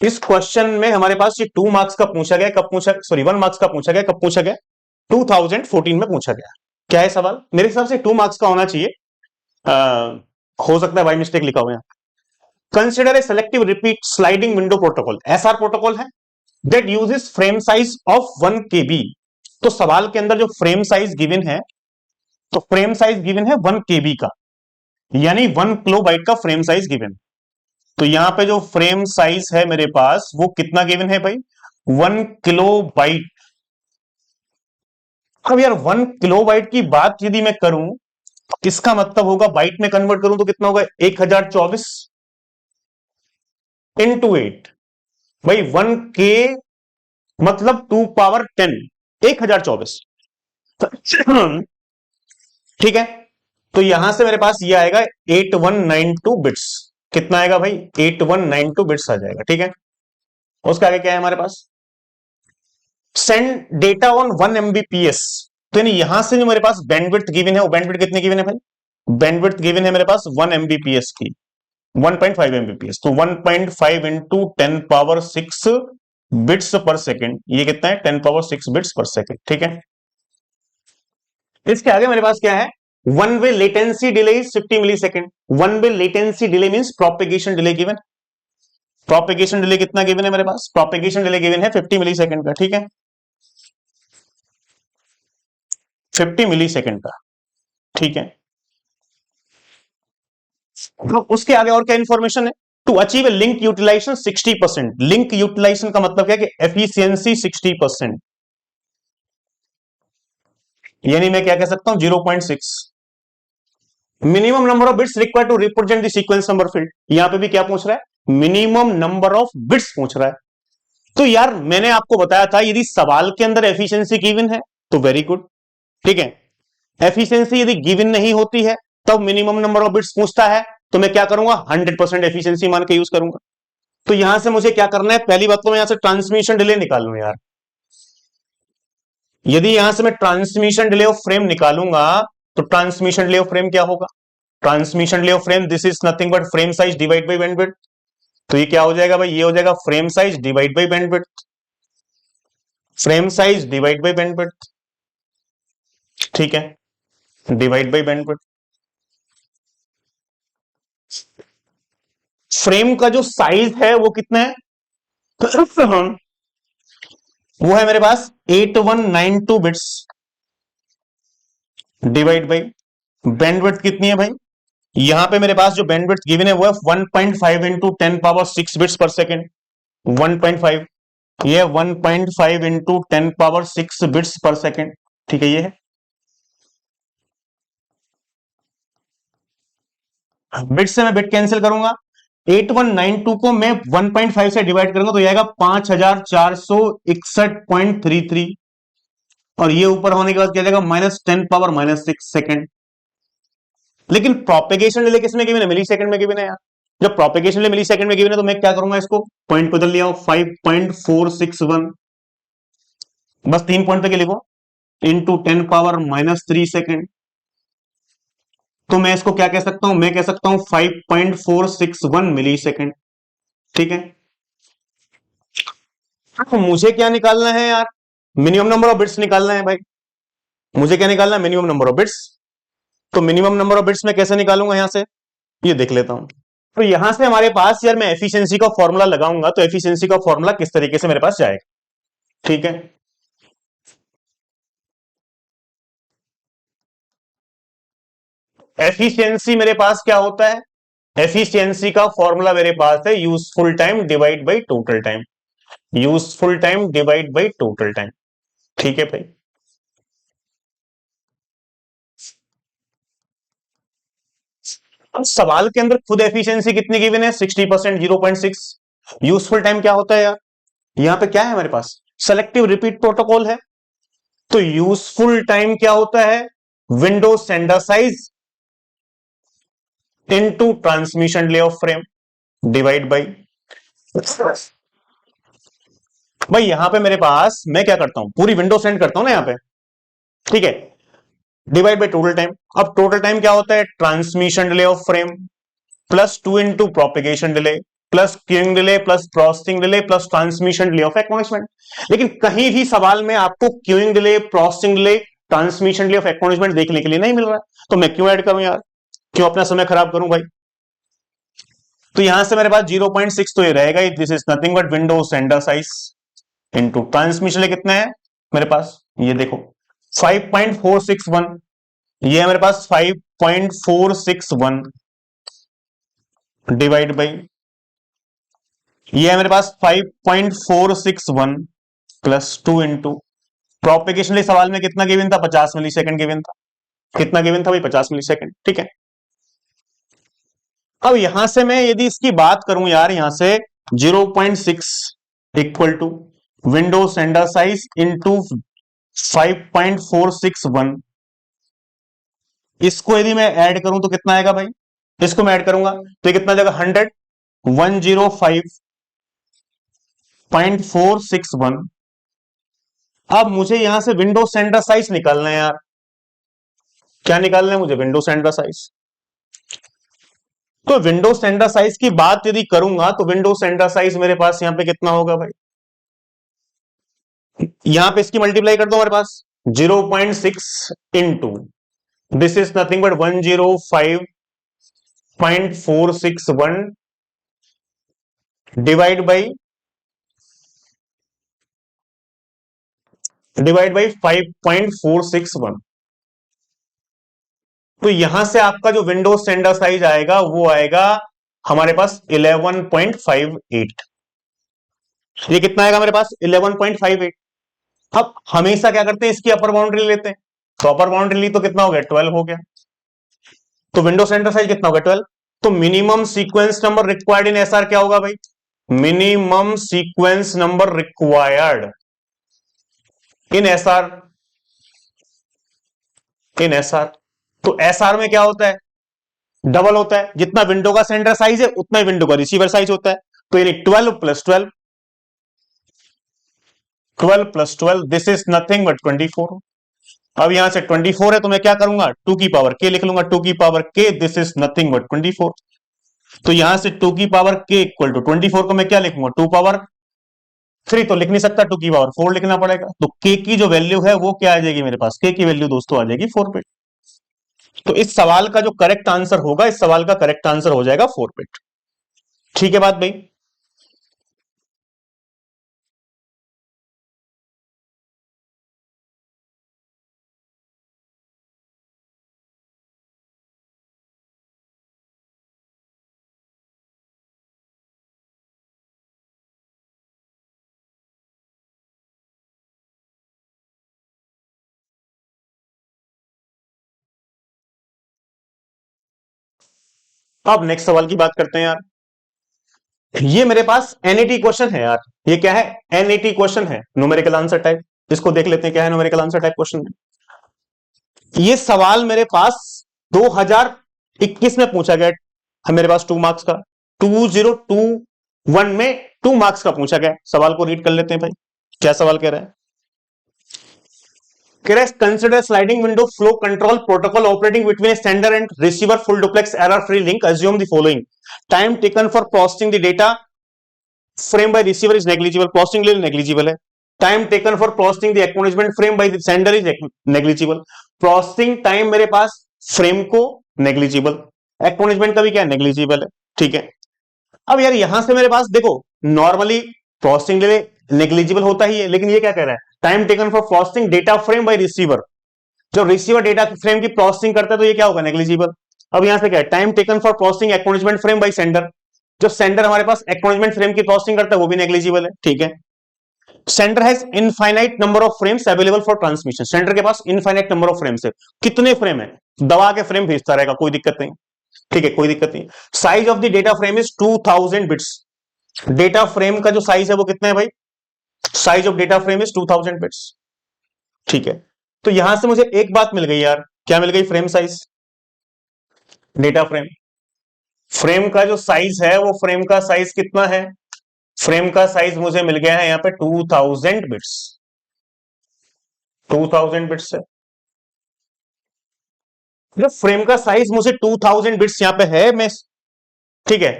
इस क्वेश्चन में हमारे पास ये 2 मार्क्स का पूछा गया, कब पूछा, सॉरी 1 मार्क्स का पूछा गया, कब पूछा गया, 2014 में पूछा गया। क्या है सवाल, मेरे हिसाब से 2 मार्क्स का होना चाहिए, हो सकता है बाई मिस्टेक लिखा हुआ है। Consider a selective repeat sliding window protocol, SR protocol है, that uses frame size of 1 KB. तो सवाल के अंदर जो फ्रेम साइज गिवन है, तो फ्रेम साइज गिवन है 1 केबी का, यानी 1 किलोबाइट का फ्रेम साइज गिवन। तो यहां पे जो फ्रेम साइज है मेरे पास वो कितना गिवन है भाई, 1 किलोबाइट। अब यार 1 किलोबाइट की बात यदि मैं करूं, इसका मतलब होगा बाइट में कन्वर्ट करूं तो कितना होगा, 1024 इंटू 8, भाई 1 के मतलब 2 पावर 10, 1024, ठीक है। तो यहां से मेरे पास ये आएगा 8192 बिट्स, कितना आएगा भाई, 8192 बिट्स आ जाएगा, ठीक है। उसके आगे क्या है हमारे पास, सेंड डेटा ऑन 1 MBps। तो यानी यहां से जो मेरे पास बैंडविड्थ गिवन है, वो बैंडविड्थ कितनी गिवन है भाई, बैंडविड्थ गिवन है मेरे पास 1 MBps की, 1.5 MBps, तो 1.5 into 10 power 6 bits per second, ये कितना है 10 पावर 6 बिट्स पर सेकेंड, ठीक है। इसके आगे मेरे पास क्या है, one way latency delay is 50 millisecond, one way latency delay means propagation delay given, propagation delay कितना गिवन है मेरे पास, प्रोपेगेशन डिले गिवन है 50 मिली सेकेंड का, ठीक है, 50 मिली सेकेंड का, ठीक है। तो उसके आगे और क्या इंफॉर्मेशन है, to achieve a link utilization 60%। Link utilization का मतलब क्या है कि एफिशिएंसी 60%, यानी मैं क्या कह सकता हूं 0.6। Minimum number of bits required to represent the sequence number field, यहां पे भी क्या पूछ रहा है, मिनिमम नंबर ऑफ बिट्स पूछ रहा है। तो यार मैंने आपको बताया था यदि सवाल के अंदर एफिशिएंसी गिवन है तो वेरी गुड, ठीक है। एफिशिएंसी यदि गिवन नहीं होती है तब मिनिमम नंबर ऑफ बिट्स पूछता है, तो मैं क्या करूंगा 100% एफिशिएंसी मान के यूज करूंगा। तो यहां से मुझे क्या करना है, पहली बात तो मैं यहां से ट्रांसमिशन डिले निकाल लूं यार। यदि यहां से मैं ट्रांसमिशन डिले ऑफ फ्रेम निकालूंगा तो ट्रांसमिशन डिले ऑफ फ्रेम क्या होगा, transmission delay of frame this is nothing but frame size divide by bandwidth. तो ये क्या हो जाएगा भाई, ये हो जाएगा frame size divide by bandwidth, frame size divide by bandwidth, ठीक है, डिवाइड बाई बैंडविड्थ। फ्रेम का जो साइज है वो कितना है, वो है मेरे पास 8192 बिट्स डिवाइड बाई बैंडविड्थ कितनी है भाई, यहां पे मेरे पास जो बैंडविड्थ गिवन है वो है 1.5 into 10 power 6 bits per second. 1.5, ये 1.5 into 10 power 6 bits per second, ठीक है। ये है बिट से मैं बिट कैंसिल करूंगा, 8192 को मैं 1.5 से डिवाइड करूंगा तो ये आएगा 5461.33, और ये ऊपर होने के बाद क्या जाएगा -10 पावर-6 सेकेंड। लेकिन प्रोपेगेशन डिले किसमें गिवन है, मिली सेकंड में गिवन है यार। जब प्रोपेगेशन डिले मिली सेकंड में गिवन है तो मैं क्या करूंगा, इसको पॉइंट बदल लिया 5.461, बस 3 पॉइंट तक लिखो, इंटू 10 पावर-3 सेकेंड। तो मैं इसको क्या कह सकता हूं, मैं कह सकता हूं 5.461 मिली सेकेंड, ठीक है। तो मुझे क्या निकालना है यार, मिनिमम नंबर ऑफ बिट्स निकालना है भाई। मुझे क्या निकालना है, मिनिमम नंबर ऑफ बिट्स। तो मिनिमम नंबर ऑफ बिट्स में कैसे निकालूंगा, यहां से ये देख लेता हूं। तो यहां से हमारे पास यार मैं एफिशिएंसी का फॉर्मूला लगाऊंगा, तो एफिशिएंसी का फॉर्मूला किस तरीके से मेरे पास जाएगा, ठीक है। एफिशिएंसी मेरे पास क्या होता है, एफिशिएंसी का फॉर्मूला मेरे पास है useful time divide by total time, useful time divide by total time, ठीक है भाई। अब सवाल के अंदर खुद एफिशिएंसी कितनी गिवन है 60%, 0.6। यूजफुल टाइम क्या होता है यार, यहां पे क्या है हमारे पास, सेलेक्टिव रिपीट प्रोटोकॉल है। तो यूजफुल टाइम क्या होता है, window sender size into transmission delay of frame divide by, भाई यहां पे मेरे पास मैं क्या करता हूं, पूरी विंडो सेंड करता हूं ना यहां पे, ठीक है, डिवाइड बाई टोटल टाइम। अब टोटल टाइम क्या होता है, transmission delay of frame plus 2 into propagation delay plus queuing delay plus processing delay plus transmission delay of acknowledgement. लेकिन कहीं भी सवाल में आपको queuing delay, processing delay, transmission delay of acknowledgement देखने के लिए नहीं मिल रहा है, तो मैं क्यों ऐड करूं यार, क्यों अपना समय खराब करूं भाई। तो यहां से मेरे पास 0.6 तो ये रहेगा, this is nothing but window sender size into transmission कितना है मेरे पास, ये देखो 5.461, ये है मेरे पास 5.461 डिवाइड बाई, ये है मेरे पास 5.461 प्लस 2 इंटू प्रोपेगेशन लिए सवाल में कितना गिवन था, 50 मिली सेकेंड गिवन था, कितना गिवन था भाई 50 मिली सेकेंड, ठीक है। अब यहां से मैं यदि इसकी बात करूं यार, यहां से 0.6 equal to window sender size into 5.461, इसको यदि मैं ऐड करूं तो कितना आएगा भाई, इसको मैं ऐड करूंगा तो ये कितना जाएगा 105.461। अब मुझे यहां से विंडो सेंडर साइज निकालना है यार, क्या निकालना है मुझे, विंडो सेंडर साइज। तो विंडो सेंडर साइज की बात यदि करूंगा तो विंडो सेंडर साइज मेरे पास यहां पे कितना होगा भाई, यहां पे इसकी मल्टीप्लाई कर दो हमारे पास 0.6 into this is nothing but 105.461 divide by 5.461। तो यहां से आपका जो विंडो स्टैंडर्ड साइज आएगा वो आएगा हमारे पास 11.58। ये कितना आएगा मेरे पास 11.58। अब हमेशा क्या करते हैं, इसकी अपर बाउंड्री लेते हैं, तो अपर बाउंड्री ली तो कितना हो गया 12 हो गया, तो विंडो सेंटर साइज कितना होगा 12। तो मिनिमम सीक्वेंस नंबर रिक्वायर्ड इन एसआर क्या होगा भाई, मिनिमम सीक्वेंस नंबर रिक्वायर्ड इन एसआर, इन एसआर। तो एसआर में क्या होता है, डबल होता है, जितना विंडो का सेंटर साइज है उतना ही विंडो का रिसीवर साइज होता है। तो यानी 12 + 12, 12 + 12 दिस इज नथिंग बट 24। अब यहां से 24 है तो मैं क्या करूंगा, 2 की पावर के लिख लूंगा, 2 की पावर के दिस इज नथिंग बट 24। तो यहां से 2 की पावर के इक्वल टू 24 को मैं क्या लिखूंगा, 2 पावर 3 तो लिख नहीं सकता, 2 की पावर 4 लिखना पड़ेगा। तो के की जो वैल्यू है वो क्या आ जाएगी मेरे पास, के की वैल्यू दोस्तों आ जाएगी 4 बिट। तो इस सवाल का जो करेक्ट आंसर होगा, इस सवाल का करेक्ट आंसर हो जाएगा 4 बिट। ठीक है बात भाई। अब नेक्स्ट सवाल की बात करते हैं यार। ये मेरे पास एनईटी क्वेश्चन है यार, ये क्या है, एनईटी क्वेश्चन है, न्यूमेरिकल आंसर टाइप। इसको देख लेते हैं क्या है न्यूमेरिकल आंसर टाइप क्वेश्चन में। ये सवाल मेरे पास 2021 में पूछा गया है, मेरे पास 2 मार्क्स का, 2021 में 2 मार्क्स का पूछा गया। सवाल को रीड कर लेते हैं भाई, क्या सवाल कह रहा है। Consider sliding window flow control protocol operating between a sender and receiver full duplex error-free link. Assume the following: time taken for processing the data frame by receiver is negligible, processing negligible है. Time taken for processing the acknowledgement frame by the sender is negligible. Processing time मेरे पास frame को negligible, acknowledgement का भी क्या negligible है. ठीक है, अब यार यहां से मेरे पास देखो, नॉर्मली प्रोसेसिंग डिले नेग्लिजिबल होता ही है, लेकिन ये क्या कह रहा है, time taken for processing data frame by receiver. जब रिसीवर डेटा फ्रेम की प्रोसेसिंग करता है तो ये क्या होगा, नेग्लिजिबल। अब यहां से क्या है, time taken for processing acknowledgement frame by sender. जो सेंडर हमारे पास एक्नॉलेजमेंट फ्रेम की प्रोसेसिंग करता है वो भी नेग्लिजिबल है। ठीक है, sender has infinite number of frames available for transmission. Sender के पास इनफाइनाइट नंबर ऑफ फ्रेम्स है, कितने फ्रेम है, दबा के फ्रेम भेजता रहेगा, कोई दिक्कत नहीं। ठीक है, कोई दिक्कत नहीं। Size of the data frame is 2000 bits. Data frame का जो साइज है वो कितना है भाई, size of data frame is 2000 bits. ठीक है, तो यहां से मुझे एक बात मिल गई यार, क्या मिल गई, frame size, data frame, frame का जो साइज है वो फ्रेम का साइज कितना है, फ्रेम का साइज मुझे मिल गया है यहां पे 2000 बिट्स, 2000 बिट्स है। जो फ्रेम का साइज मुझे 2000 बिट्स यहां पे है, मैं, ठीक है,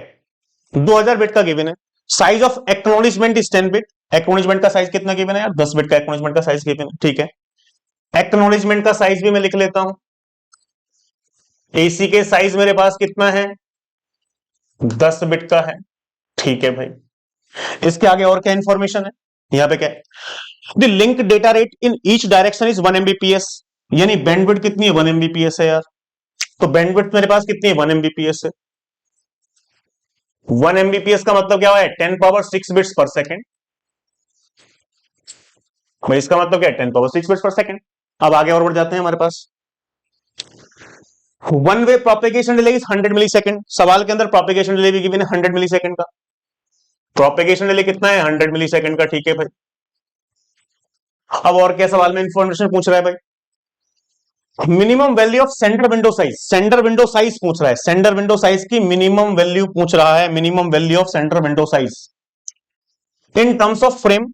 2000 बिट का गिवन है। Size of acknowledgement is 10 bit. Acknowledgement का साइज कितना गिवन है यार, 10 बिट का एक्नॉलेजमेंट का साइज गिवन है। ठीक है, एक्नॉलेजमेंट का साइज भी मैं लिख लेता हूं, एसी के साइज मेरे पास कितना है, 10 बिट का है। ठीक है भाई, इसके आगे और क्या इंफॉर्मेशन है, यहां पे क्या है, the link data rate in each direction is 1 Mbps. यानी बैंडविड्थ कितनी है, 1 एमबीपीएस है यार। तो बैंडविड्थ मेरे पास कितनी है, 1 एमबीपीएस है। 1 एमबीपीएस का मतलब क्या है, 10 पावर 6 बिट्स पर सेकेंड। भाई इसका मतलब क्या है, 10 पावर 6 बिट्स पर सेकेंड। अब आगे और बढ़ जाते हैं, हमारे पास one way propagation delay is 100 millisecond. सवाल के अंदर प्रोपेगेशन डिले भी गिवन है 100 मिली सेकेंड का। प्रोपेगेशन डिले कितना है, 100 मिली सेकेंड का। ठीक है भाई, अब और क्या सवाल में इंफॉर्मेशन पूछ रहा है भाई, minimum value of sender window size. Sender window size पूछ रहा है, सेंडर विंडो साइज की मिनिमम वैल्यू पूछ रहा है, minimum value of sender window size in terms of frame.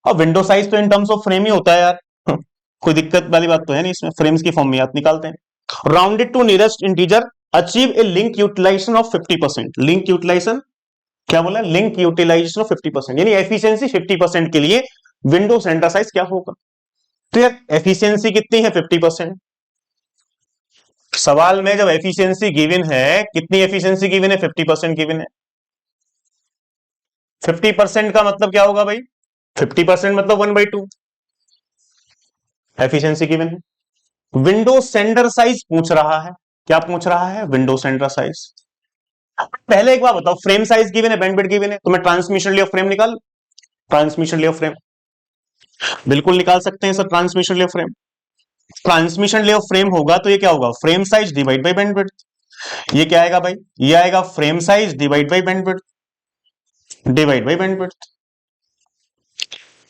और विंडो साइज तो इन टर्म्स ऑफ फ्रेम ही होता है यार, कोई दिक्कत वाली बात तो है नहीं इसमें, फ्रेम्स की फॉर्म में याद निकालते हैं। Rounded to nearest integer, achieve a link utilization of 50%। Link utilization क्या बोला, लिंक यूटिलाइजेशन ऑफ 50%, यानी एफिशिएंसी 50% के लिए विंडो सेंटर साइज क्या होगा। तो यार एफिशिएंसी कितनी है, 50%। सवाल में जब एफिशिएंसी गिवन है, कितनी एफिशिएंसी गिवन है, 50% गिवन है। 50% का मतलब क्या होगा भाई, 50% मतलब 1/2 एफिशिएंसी गिवन है। विंडो सेंडर साइज पूछ रहा है, क्या पूछ रहा है, विंडो सेंडर साइज। पहले एक बात बताओ, फ्रेम साइज गिवन है, बैंडविड्थ गिवन है, तो मैं ट्रांसमिशन लेयर फ्रेम निकाल, ट्रांसमिशन लेयर फ्रेम बिल्कुल निकाल सकते हैं sir. Transmission layer frame, transmission layer frame होगा तो ये क्या होगा, frame size divide by bandwidth. ये क्या आएगा भाई, ये आएगा frame size divide by bandwidth, divide by bandwidth,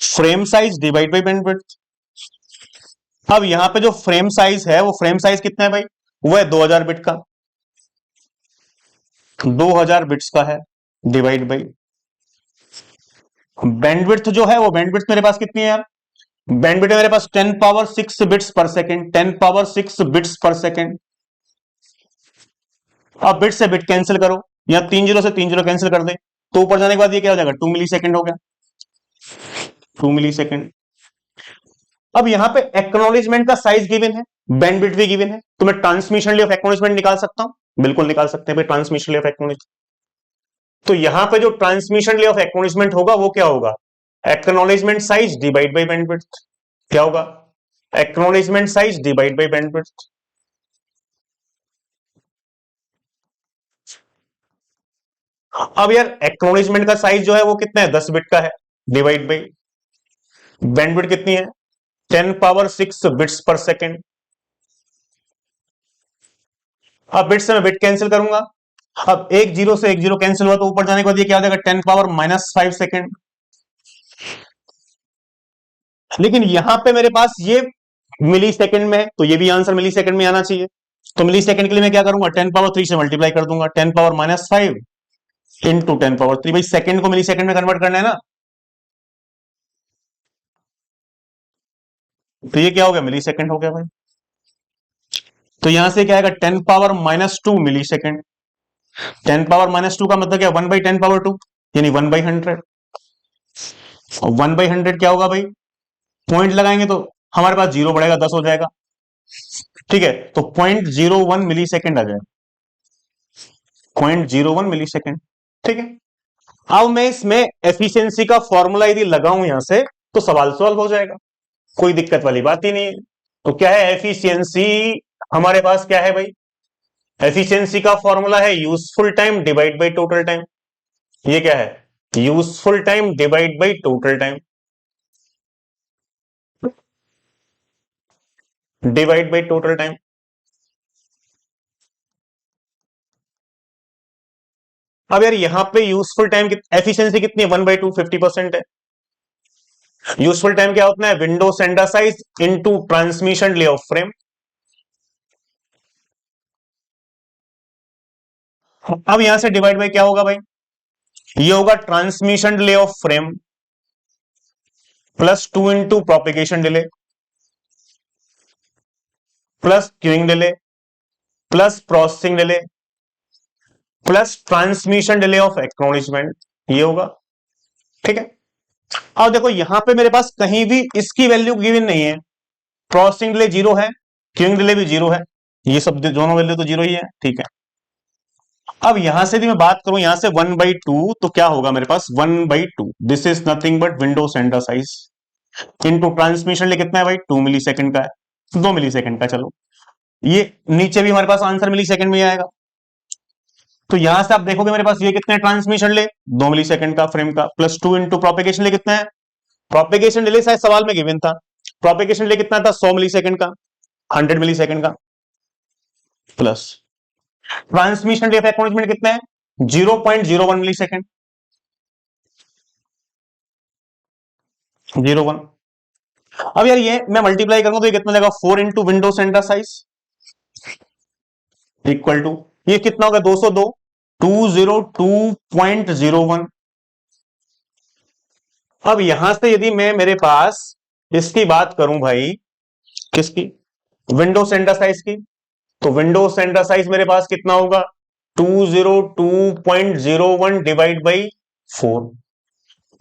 frame size divide by bandwidth. अब यहां पे जो फ्रेम साइज है, वो फ्रेम साइज कितना है भाई, वो है 2000 बिट का, 2000 बिट्स का है, डिवाइड बाई बैंडविड्थ जो है, वो बैंडविड्थ मेरे पास कितनी है यार, बैंडविड्थ मेरे पास 10 power 6 bits per second, 10 power 6 bits per second. अब बिट से बिट कैंसिल करो, या 3 जीरो से 3 जीरो कैंसिल कर दे, तो ऊपर जाने के बाद ये क्या हो जाएगा, 2 मिली सेकेंड हो गया, 2 मिली सेकेंड। अब यहां पे एक्नॉलेजमेंट का साइज गिवन है, बैंडविड्थ भी गिवन है, तो मैं ट्रांसमिशन लेयर ऑफ एक्नॉलेजमेंट निकाल सकता हूं, बिल्कुल निकाल सकते हैं भाई, ट्रांसमिशन लेयर ऑफ एक्नॉलेजमेंट। तो यहां पे जो ट्रांसमिशन लेयर ऑफ एक्नॉलेजमेंट होगा वो क्या होगा, acknowledgement size divide by bandwidth. क्या होगा, acknowledgement size divide by bandwidth. अब यार एक्नॉलेजमेंट का साइज जो है वो कितना है, 10 बिट का है, डिवाइड बाई बैंडविड्थ कितनी है, 10 पावर 6 बिट्स पर सेकेंड। अब बिट से मैं बिट कैंसिल करूंगा, अब एक जीरो से एक जीरो कैंसिल हुआ, तो ऊपर जाने के बाद ये क्या हो जाएगा, 10 पावर -5 सेकेंड। लेकिन यहां पे मेरे पास ये मिली सेकेंड में है, तो ये भी आंसर मिली सेकेंड में आना चाहिए। तो मिली सेकेंड के लिए मैं क्या करूंगा, 10 पावर 3 से मल्टीप्लाई कर दूंगा, 10 पावर -5 इंटू 10 पावर 3। भाई सेकेंड को मिली सेकेंड में कन्वर्ट करना है ना, तो ये क्या हो गया, मिली सेकेंड हो गया भाई। तो यहां से क्या आएगा, 10 पावर -2 मिली सेकेंड। 10 पावर -2 का मतलब क्या, 1/10 पावर 2, यानी 1/100। और 1/100 क्या होगा भाई, पॉइंट लगाएंगे तो हमारे पास जीरो बढ़ेगा, 10 हो जाएगा, ठीक है, तो 0.01 मिली सेकेंड आ जाएगा, 0.01 मिली सेकेंड, ठीक है। अब मैं इसमें एफिशिएंसी का फॉर्मूला यदि लगाऊं यहां से, तो सवाल सॉल्व हो जाएगा, कोई दिक्कत वाली बात ही नहीं है। तो क्या है एफिशिएंसी, हमारे पास क्या है भाई, एफिशिएंसी का फॉर्मूला है useful time divide by total time. ये क्या है, useful time divide by total time, divide by total time. अब यार यहां पे यूजफुल टाइम एफिशिएंसी कितनी है, 1/2, 50% है। यूजफुल टाइम क्या होता है, window sender size into transmission delay of frame. अब यहां से डिवाइड बाई क्या होगा भाई, ये होगा transmission delay of frame plus 2 into propagation delay plus queuing delay plus processing delay plus transmission delay of acknowledgement, ये होगा, ठीक है। अब देखो यहां पे मेरे पास कहीं भी इसकी वैल्यू गिवन नहीं है, प्रोसेसिंग डिले जीरो है, क्यूइंग डिले भी जीरो है, ये सब दोनों वैल्यू तो जीरो ही है, ठीक है। अब यहां से भी मैं बात करूं, यहां से 1/2, तो क्या होगा मेरे पास 1/2, this is nothing but window sender size into transmission लिए कितना है भाई, 2 मिली सेकंड का है, 2 मिली सेकंड का, चलो ये नीचे भी हमारे पास आंसर मिली सेकंड में आएगा। तो यहां से आप देखोगे मेरे पास ये कितने ट्रांसमिशन ले, 2 मिली सेकंड का फ्रेम का, प्लस 2 इंटू प्रोपिगेशन ले कितना है, प्रोपिगेशन डिले शायद सवाल में गिवन था, प्रोपिगेशन डिले कितना था, 100 मिली सेकंड का, 100 मिली सेकंड का, प्लस ट्रांसमिशन डिले एक्नॉलेजमेंट कितना है, 0.01 मिली सेकंड, 01। अब यार ये मैं मल्टीप्लाई करूंगा तो ये कितना जाएगा, 4 into window sender size equal to, ये कितना होगा, 202, 202.01। अब यहां से यदि मैं मेरे पास इसकी बात करूं भाई, किसकी, विंडो सेंटर साइज की, तो विंडो सेंटर साइज मेरे पास कितना होगा, 202.01 डिवाइड बाई 4,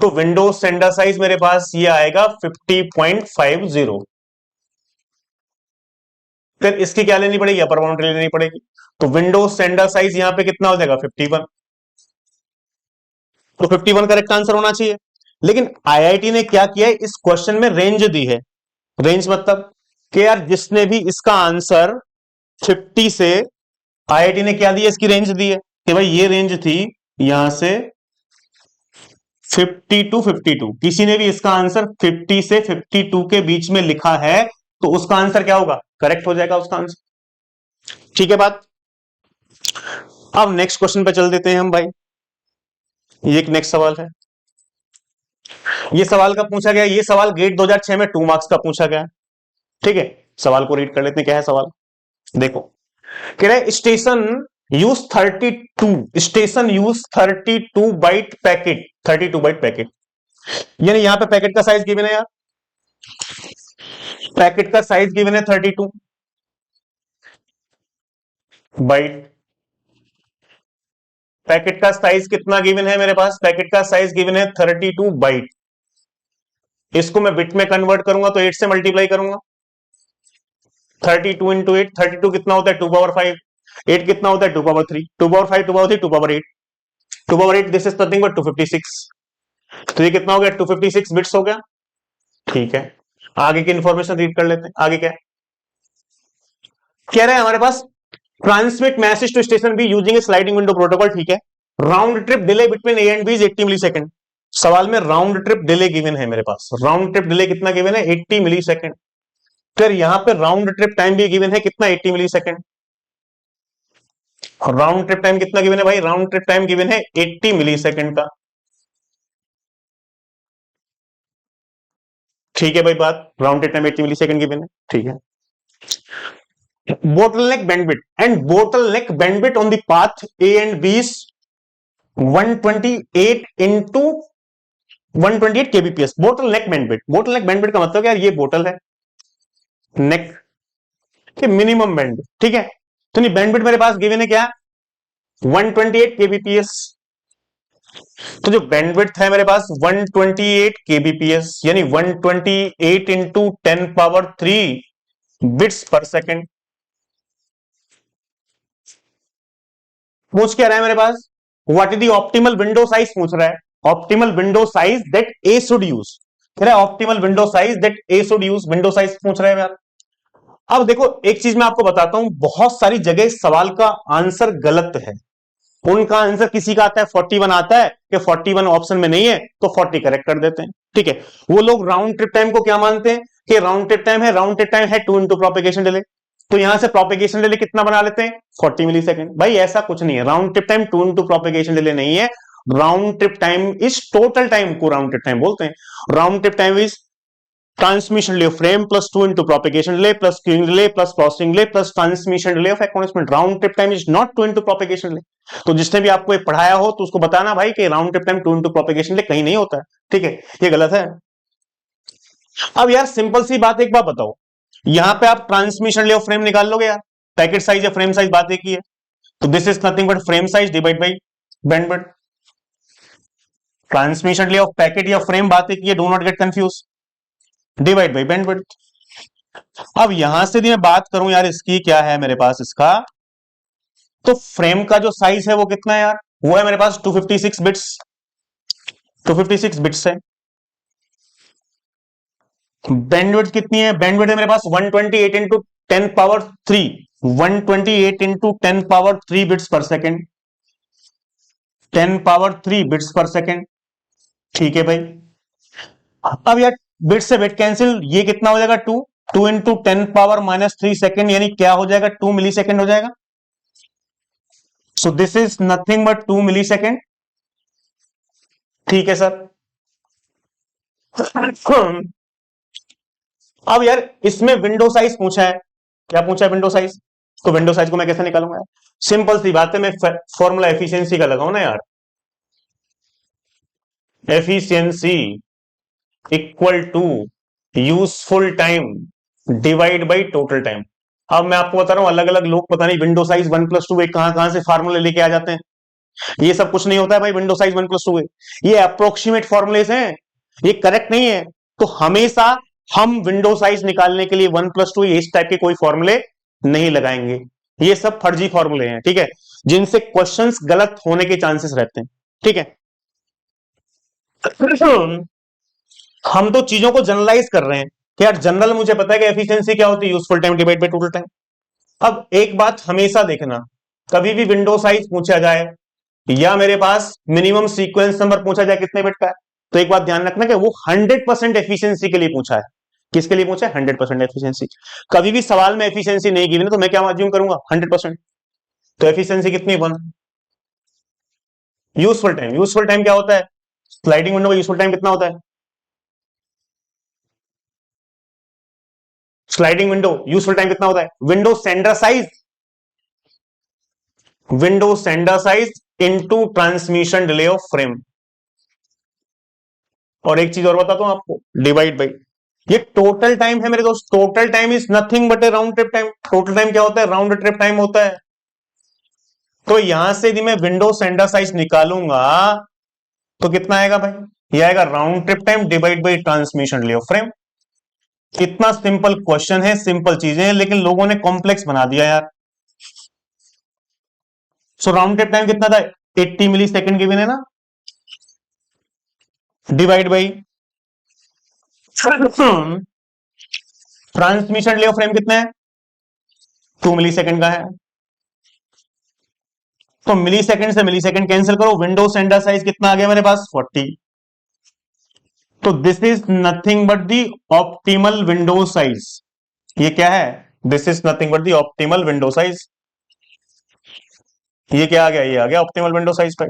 तो विंडो सेंटर साइज मेरे पास ये आएगा 50.50। फिर इसकी क्या लेनी पड़ेगी, अपर बाउंड्री लेनी पड़ेगी, तो विंडो सेंडर साइज यहां पे कितना हो जाएगा, 51, तो 51 करेक्ट आंसर होना चाहिए। लेकिन आईआईटी ने क्या किया है, इस क्वेश्चन में रेंज दी है, रेंज मतलब कि यार जिसने भी इसका आंसर 50 से, आईआईटी ने क्या दी है, इसकी रेंज दी है, कि भाई ये रेंज थी यहां से 50 टू 52, किसी ने भी इसका आंसर 50 से 52 के बीच में लिखा है तो उसका आंसर क्या होगा, करेक्ट हो जाएगा उसका आंसर। ठीक है बात। अब नेक्स्ट क्वेश्चन पे चल देते हैं हम भाई। ये एक नेक्स्ट सवाल है। ये सवाल का पूछा गया, ये सवाल गेट 2006 में 2 मार्क्स का पूछा गया। ठीक है, सवाल को रीड कर लेते हैं, क्या है सवाल। देखो, कह रहा है station use 32, station use 32 byte packet, 32 byte packet, यानी यहां पे पैकेट का साइज गिवन है यार, पैकेट का साइज गिवन है 32 बाइट। पैकेट का साइज कितना गिवन है मेरे पास, पैकेट का साइज गिवन है 32 बाइट। इसको मैं बिट में कन्वर्ट करूंगा तो 8 से मल्टीप्लाई करूंगा, 32 इंटू 8, 32 कितना होता है 2 पावर 5, 8 कितना होता है 2 power 3, 2 power 5 2 power 3 2 power 8, 2 power 8 this is nothing but 256। तो ये कितना हो गया 256 बिट्स हो गया। ठीक है, आगे की इंफॉर्मेशन रीड कर लेते हैं। आगे क्या कह रहे हैं हमारे पास, transmit message to station B using a sliding window protocol. ठीक है, round trip delay between A and B is 80 millisecond. सवाल में राउंड ट्रिप डिले गिवन है मेरे पास, राउंड ट्रिप डिले कितना गिवन है 80 मिली सेकंड। फिर यहां पे राउंड ट्रिप टाइम भी गिवन है कितना 80 millisecond. Round trip time कितना गिवन है भाई, राउंड ट्रिप टाइम गिवन है 80 मिली सेकंड का। ठीक है भाई बात, राउंड ट्रिप टाइम 80 मिली सेकंड गिवन है। ठीक है, bottleneck bandwidth and bottleneck bandwidth on the path A and B is 128 into 128 kbps। bottleneck bandwidth, bottleneck bandwidth का मतलब यार ये बोटल है, नेक के मिनिमम बैंडविड्थ। ठीक है, तो नहीं बैंडविड्थ मेरे पास गिवन है क्या 128 kbps। तो जो बैंडविड्थ है मेरे पास 128 kbps, यानी 128 into 10 power 3 bits per second. पूछ क्या रहा है मेरे पास, what is the optimal window size पूछ रहा है, optimal window size that A should use. कह रहा है optimal window size that A should use, window size पूछ रहे हैं यार। अब देखो एक चीज मैं आपको बताता हूं, बहुत सारी जगह इस सवाल का आंसर गलत है। उनका आंसर किसी का आता है 41 आता है कि 41 ऑप्शन में नहीं है तो 40 करेक्ट कर देते हैं। ठीक है, वो लोग राउंड ट्रिप टाइम को क्या मानते हैं कि राउंड ट्रिप टाइम है, राउंड ट्रिप टाइम है 2 इंटू प्रोपेगेशन डिले, तो यहां से प्रोपेगेशन डिले कितना बना लेते हैं 40 मिली सेकेंड। भाई ऐसा कुछ नहीं है, round trip time 2 into propagation delay नहीं है, round trip time is total time को राउंड ट्रिप टाइम बोलते हैं। Round trip time is transmission delay of frame plus 2 into propagation delay plus queuing delay plus processing delay plus transmission delay of acknowledgement. Round trip time is not 2 into propagation delay. तो जिसने भी आपको ये पढ़ाया हो तो उसको बताना भाई कि round trip time 2 into propagation delay कहीं नहीं होता है। ठीक है, ये गलत है। अब यार सिंपल सी बात एक बात बताओ, यहां पे आप ट्रांसमिशन डिले ऑफ फ्रेम निकाल लोगे यार, पैकेट साइज या फ्रेम साइज बात एक ही है, तो this is nothing but frame size divide by bandwidth. Transmission delay of packet या फ्रेम बात एक ही है, do not get confuse, divide by bandwidth. अब यहां से भी मैं बात करूं यार इसकी, क्या है मेरे पास इसका, तो फ्रेम का जो साइज है वो कितना है यार, वो है मेरे पास 256 बिट्स, 256 बिट्स है। बैंडविड्थ कितनी है, बैंडविड्थ है मेरे पास 128 into 10 power 3, 128 into 10 power 3 bits per second, 10 power 3 bits per second. ठीक है भाई, अब यार बिट से बिट कैंसिल, ये कितना हो जाएगा 2, 2 इंटू 10 पावर माइनस 3 सेकेंड, यानी क्या हो जाएगा 2 मिली सेकेंड हो जाएगा। So this is nothing but 2 millisecond. ठीक है सर। अब यार इसमें विंडो साइज पूछा है, क्या पूछा है विंडो साइज, तो विंडो साइज को मैं कैसे निकालूंगा यार, सिंपल सी बात है, मैं फॉर्मूला एफिशिएंसी का लगाऊं ना यार, efficiency equal to useful time divide by total time. अब मैं आपको बता रहा हूं, अलग अलग लोग पता नहीं विंडो साइज 1+2 कहां कहां से फार्मूले लेके आ जाते हैं, ये सब कुछ नहीं होता है भाई, विंडो साइज 1+2 ये अप्रोक्सीमेट फॉर्मुलेस हैं, ये करेक्ट नहीं है। तो हमेशा हम विंडो साइज निकालने के लिए 1+2 इस टाइप के कोई फॉर्मूले नहीं लगाएंगे, ये सब फर्जी फॉर्मूले हैं। ठीक है, जिनसे क्वेश्चंस गलत होने के चांसेस रहते हैं। ठीक है, हम तो चीजों को जनरलाइज कर रहे हैं कि यार जनरल मुझे पता है कि एफिशिएंसी क्या होती है, useful time divide by total time. अब एक बात हमेशा देखना, कभी भी विंडो साइज पूछा जाए या मेरे पास मिनिमम सीक्वेंस नंबर पूछा जाए कितने बिट का है, तो एक बात ध्यान रखना कि वो 100% एफिशिएंसी के लिए पूछा है। किसके लिए पूछा है? 100% एफिशिएंसी। कभी भी सवाल में एफिशिएंसी नहीं गिवन है तो मैं क्या अज्यूम करूंगा? 100%। तो एफिशिएंसी कितनी? 1। यूजफुल टाइम, यूजफुल टाइम क्या होता है? स्लाइडिंग विंडो का यूजफुल टाइम कितना होता है? स्लाइडिंग विंडो यूजफुल टाइम कितना होता है? Window sender size, window sender size into transmission delay of frame. और एक चीज और बताता हूं आपको, डिवाइड बाई ये टोटल टाइम है मेरे दोस्त। Total time is nothing but A round trip time. Total time क्या होता है? राउंड ट्रिप टाइम होता है। तो यहां से यदि मैं विंडो सेंडर साइज निकालूंगा तो कितना आएगा भाई? ये आएगा round trip time divide by transmission delay of frame. इतना सिंपल क्वेश्चन है, सिंपल चीजें हैं, लेकिन लोगों ने कॉम्प्लेक्स बना दिया यार। सो राउंड ट्रिप टाइम कितना था? 80 मिली सेकेंड गिवन है ना, divide by transmission delay of frame कितना है? 2 मिली सेकेंड का है। तो मिली सेकेंड से मिली सेकेंड कैंसिल करो, विंडो सेंडर साइज कितना आ गया मेरे पास? 40। तो this is nothing but the optimal window size. ये क्या है? This is nothing but the optimal window size. ये क्या आ गया? ये आ गया ऑप्टिमल विंडो साइज का।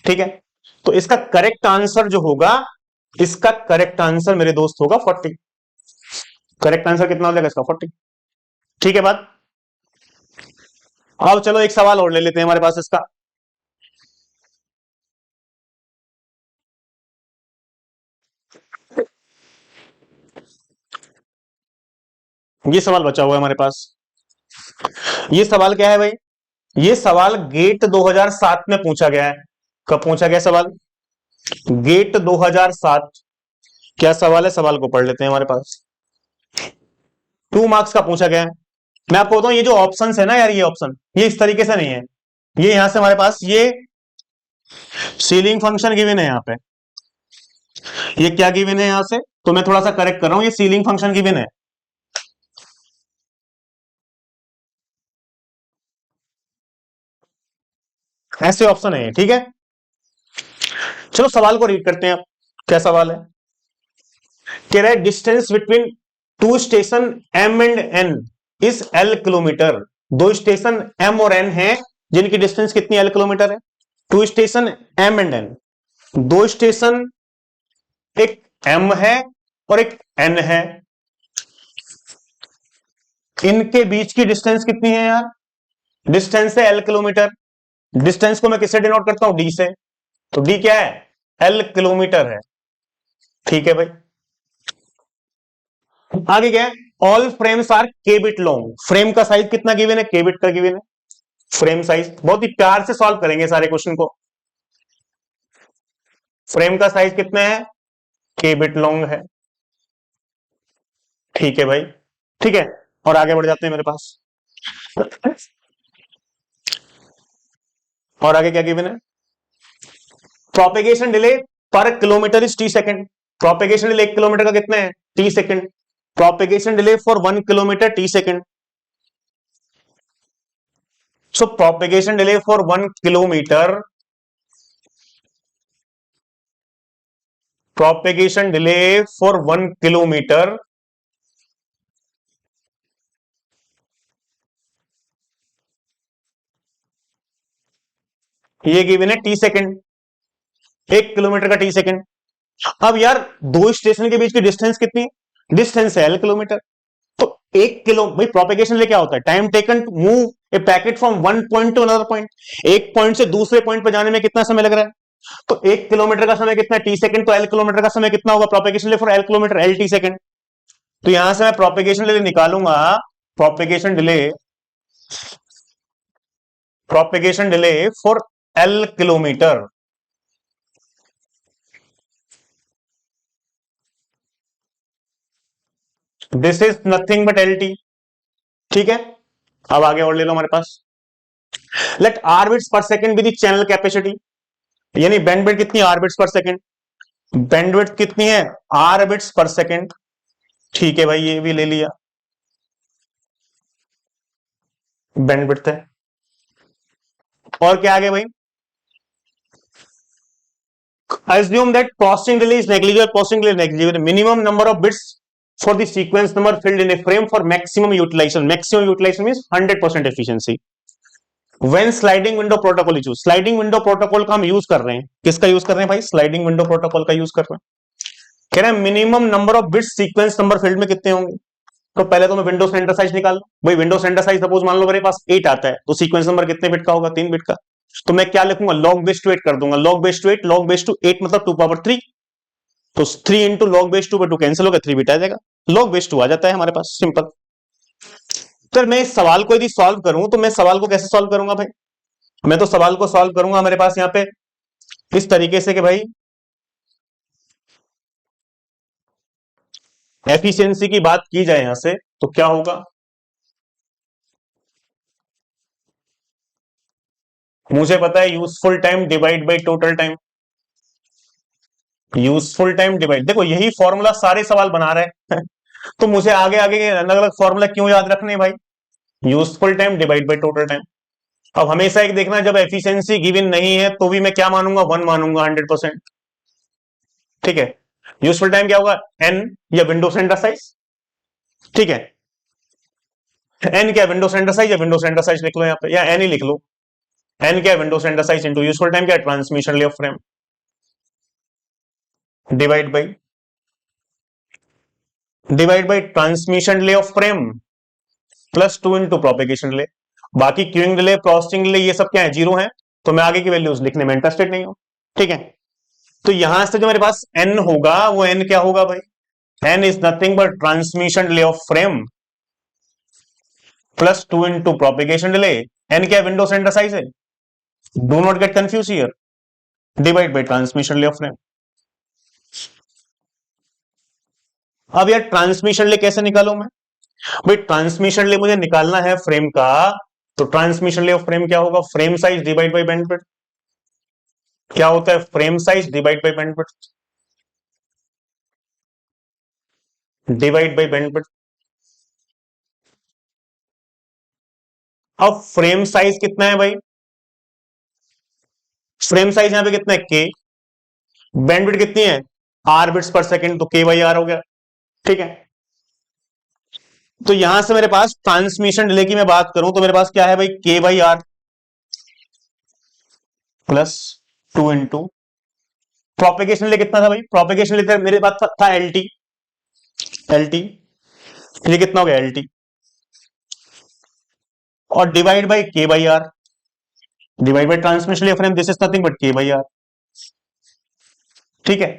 ठीक है, तो इसका करेक्ट आंसर जो होगा, इसका करेक्ट आंसर मेरे दोस्त होगा 40। करेक्ट आंसर कितना हो जाएगा इसका? 40। ठीक है बात। अब चलो एक सवाल और ले लेते हैं हमारे पास इसका। ये सवाल बचा हुआ है हमारे पास। ये सवाल क्या है भाई? ये सवाल गेट 2007 में पूछा गया है। कब पूछा गया सवाल? गेट 2007। क्या सवाल है? सवाल को पढ़ लेते हैं हमारे पास। 2 मार्क्स का पूछा गया है। मैं आपको बताऊं, ये जो ऑप्शन है ना यार, ये ऑप्शन ये इस तरीके से नहीं है। ये यहां से हमारे पास ये सीलिंग फंक्शन गिवन है यहां पे। ये क्या गिवन है यहां से? तो मैं थोड़ा सा करेक्ट कर रहा हूं, ये सीलिंग फंक्शन गिवन है। ऐसे ऑप्शन है, ठीक है। चलो सवाल को रीड करते हैं। क्या सवाल है? कह रहा है distance between two station M and N is L kilometre. दो स्टेशन एम और एन हैं जिनकी डिस्टेंस कितनी? एल किलोमीटर है। Two station M and N, दो स्टेशन, एक एम है और एक एन है। इनके बीच की डिस्टेंस कितनी है यार? डिस्टेंस है एल किलोमीटर। डिस्टेंस को मैं किससे डिनोट करता हूं? डी से। तो डी क्या है? एल किलोमीटर है। ठीक है भाई। आगे क्या है? ऑल फ्रेम्स आर के बिट लॉन्ग। फ्रेम का साइज कितना गिवन है? के बिट का गिवन है। फ्रेम साइज बहुत ही प्यार से सॉल्व करेंगे सारे क्वेश्चन को। फ्रेम का साइज कितना है? के बिट लॉन्ग है। ठीक है भाई, ठीक है। और आगे बढ़ जाते हैं मेरे पास। और आगे क्या गिवन है? प्रोपेगेशन डिले पर kilometre is T second. Propagation delay 1 kilometre का कितना है? T second. Propagation delay for 1 kilometre T second. So propagation delay for 1 kilometre, propagation delay for 1 kilometre ये गिवन है टी सेकेंड। 1 किलोमीटर का T second. अब यार दो स्टेशन के बीच की डिस्टेंस कितनी है? डिस्टेंस है एल किलोमीटर। तो 1 किलो भाई, प्रोपेगेशन ले क्या होता है? Time taken to move a packet from one point to another point. एक पॉइंट से दूसरे पॉइंट पर जाने में कितना समय लग रहा है? तो 1 किलोमीटर का समय कितना? T second. तो एल किलोमीटर का समय कितना होगा? प्रोपेगेशन ले for L kilometre, L T second. तो यहां से मैं प्रोपेगेशन डिले निकालूंगा। Propagation delay, propagation delay for L kilometre, this is nothing but L T. ठीक है, अब आगे और ले लो हमारे पास। Late are bits per second be the channel capacity, यानी बैंडविड्थ कितनी? Are bits per second. Bandwidth कितनी है? Are bits per second. ठीक है भाई, ये भी ले लिया, बैंडविड्थ है। और क्या आगे भाई? assume that processing delay is negligible. Processing delay is negligible. Minimum number of bits for the sequence number filled in a frame for maximum utilization. Maximum utilization means 100% efficiency. When sliding window protocol is used. Sliding window protocol का हम use कर रहे हैं. किसका use कर रहे हैं भाई? स्लाइडिंग विंडो प्रोटोकॉल का यूज कर रहे हैं. कह रहे हैं minimum number of bits sequence number field में कितने होंगे. तो पहले तो मैं विंडो सेंटर साइज निकाल लो भाई. विंडो सेंटर साइज सपोज मान लो मेरे पास 8 आता है, तो सीक्वेंस नंबर कितने बिट का होगा? 3 बिट का. तो मैं क्या लिखूंगा? लॉग बेस टू 8 कर दूंगा. Log base two 8, log base two 8 मतलब 2 पावर 3. तो 3 into log base 2 by 2 cancel होगा, 3 बिट आ जाएगा. लॉग बेस 2 आ जाता है हमारे पास. सिंपल. तो मैं इस सवाल को यदि सॉल्व करूं तो मैं सवाल को कैसे सॉल्व करूंगा भाई? मैं तो सवाल को सॉल्व करूंगा मेरे पास यहां पे इस तरीके से कि भाई एफिशिएंसी की बात की जाए यहां से तो क्या होगा? मुझे पता है useful time divide by total time. Useful time divide, देखो यही फॉर्मूला सारे सवाल बना रहे हैं. तो मुझे आगे आगे के अलग अलग फॉर्मूला क्यों याद रखने भाई? Useful time divide by total time. अब हमेशा एक देखना, जब एफिशिएंसी गिवन नहीं है तो भी मैं क्या मानूंगा? 1 मानूंगा 100%. ठीक है. यूजफुल टाइम क्या होगा? एन या विंडो सेंटर साइज. ठीक है. एन क्या? विंडो सेंटर साइज या विंडो सेंटर साइज लिख लो यहाँ पे, या एन ही लिख लो. एन क्या? Window sender size into useful time क्या? Transmission delay of frame divide by transmission delay of frame plus 2 into propagation delay. बाकी क्यूइंग डिले, प्रोसेसिंग डिले, ये सब क्या है? 0 है. तो मैं आगे की वैल्यूज लिखने में इंटरेस्टेड नहीं हूं. ठीक है. तो यहां से जो मेरे पास एन होगा वो एन क्या होगा भाई? N is nothing but transmission delay of frame plus 2 into propagation delay. N क्या? विंडो सेंटर साइज है. Do not get confuse here. Divide by transmission delay of frame. अब यार ट्रांसमिशन डिले कैसे निकालूं मैं भाई? ट्रांसमिशन डिले मुझे निकालना है फ्रेम का. तो ट्रांसमिशन डिले ऑफ फ्रेम क्या होगा? Frame size divide by bandwidth. क्या होता है? Frame size divide by bandwidth. Divide by bandwidth. अब फ्रेम साइज कितना है भाई? फ्रेम साइज यहां पे कितना है? के. बैंडविड्थ कितनी है? Are bits per second. तो के बाई आर हो गया. ठीक है. तो यहां से मेरे पास ट्रांसमिशन डिले की मैं बात करूं तो मेरे पास क्या है भाई? K by R plus 2 into propagation delay. कितना था भाई? प्रोपेगेशन डिले मेरे पास था एल टी. ये कितना हो गया? L T. और divide by K by R. Divide by transmission delay frame, this is nothing but K by R. ठीक है.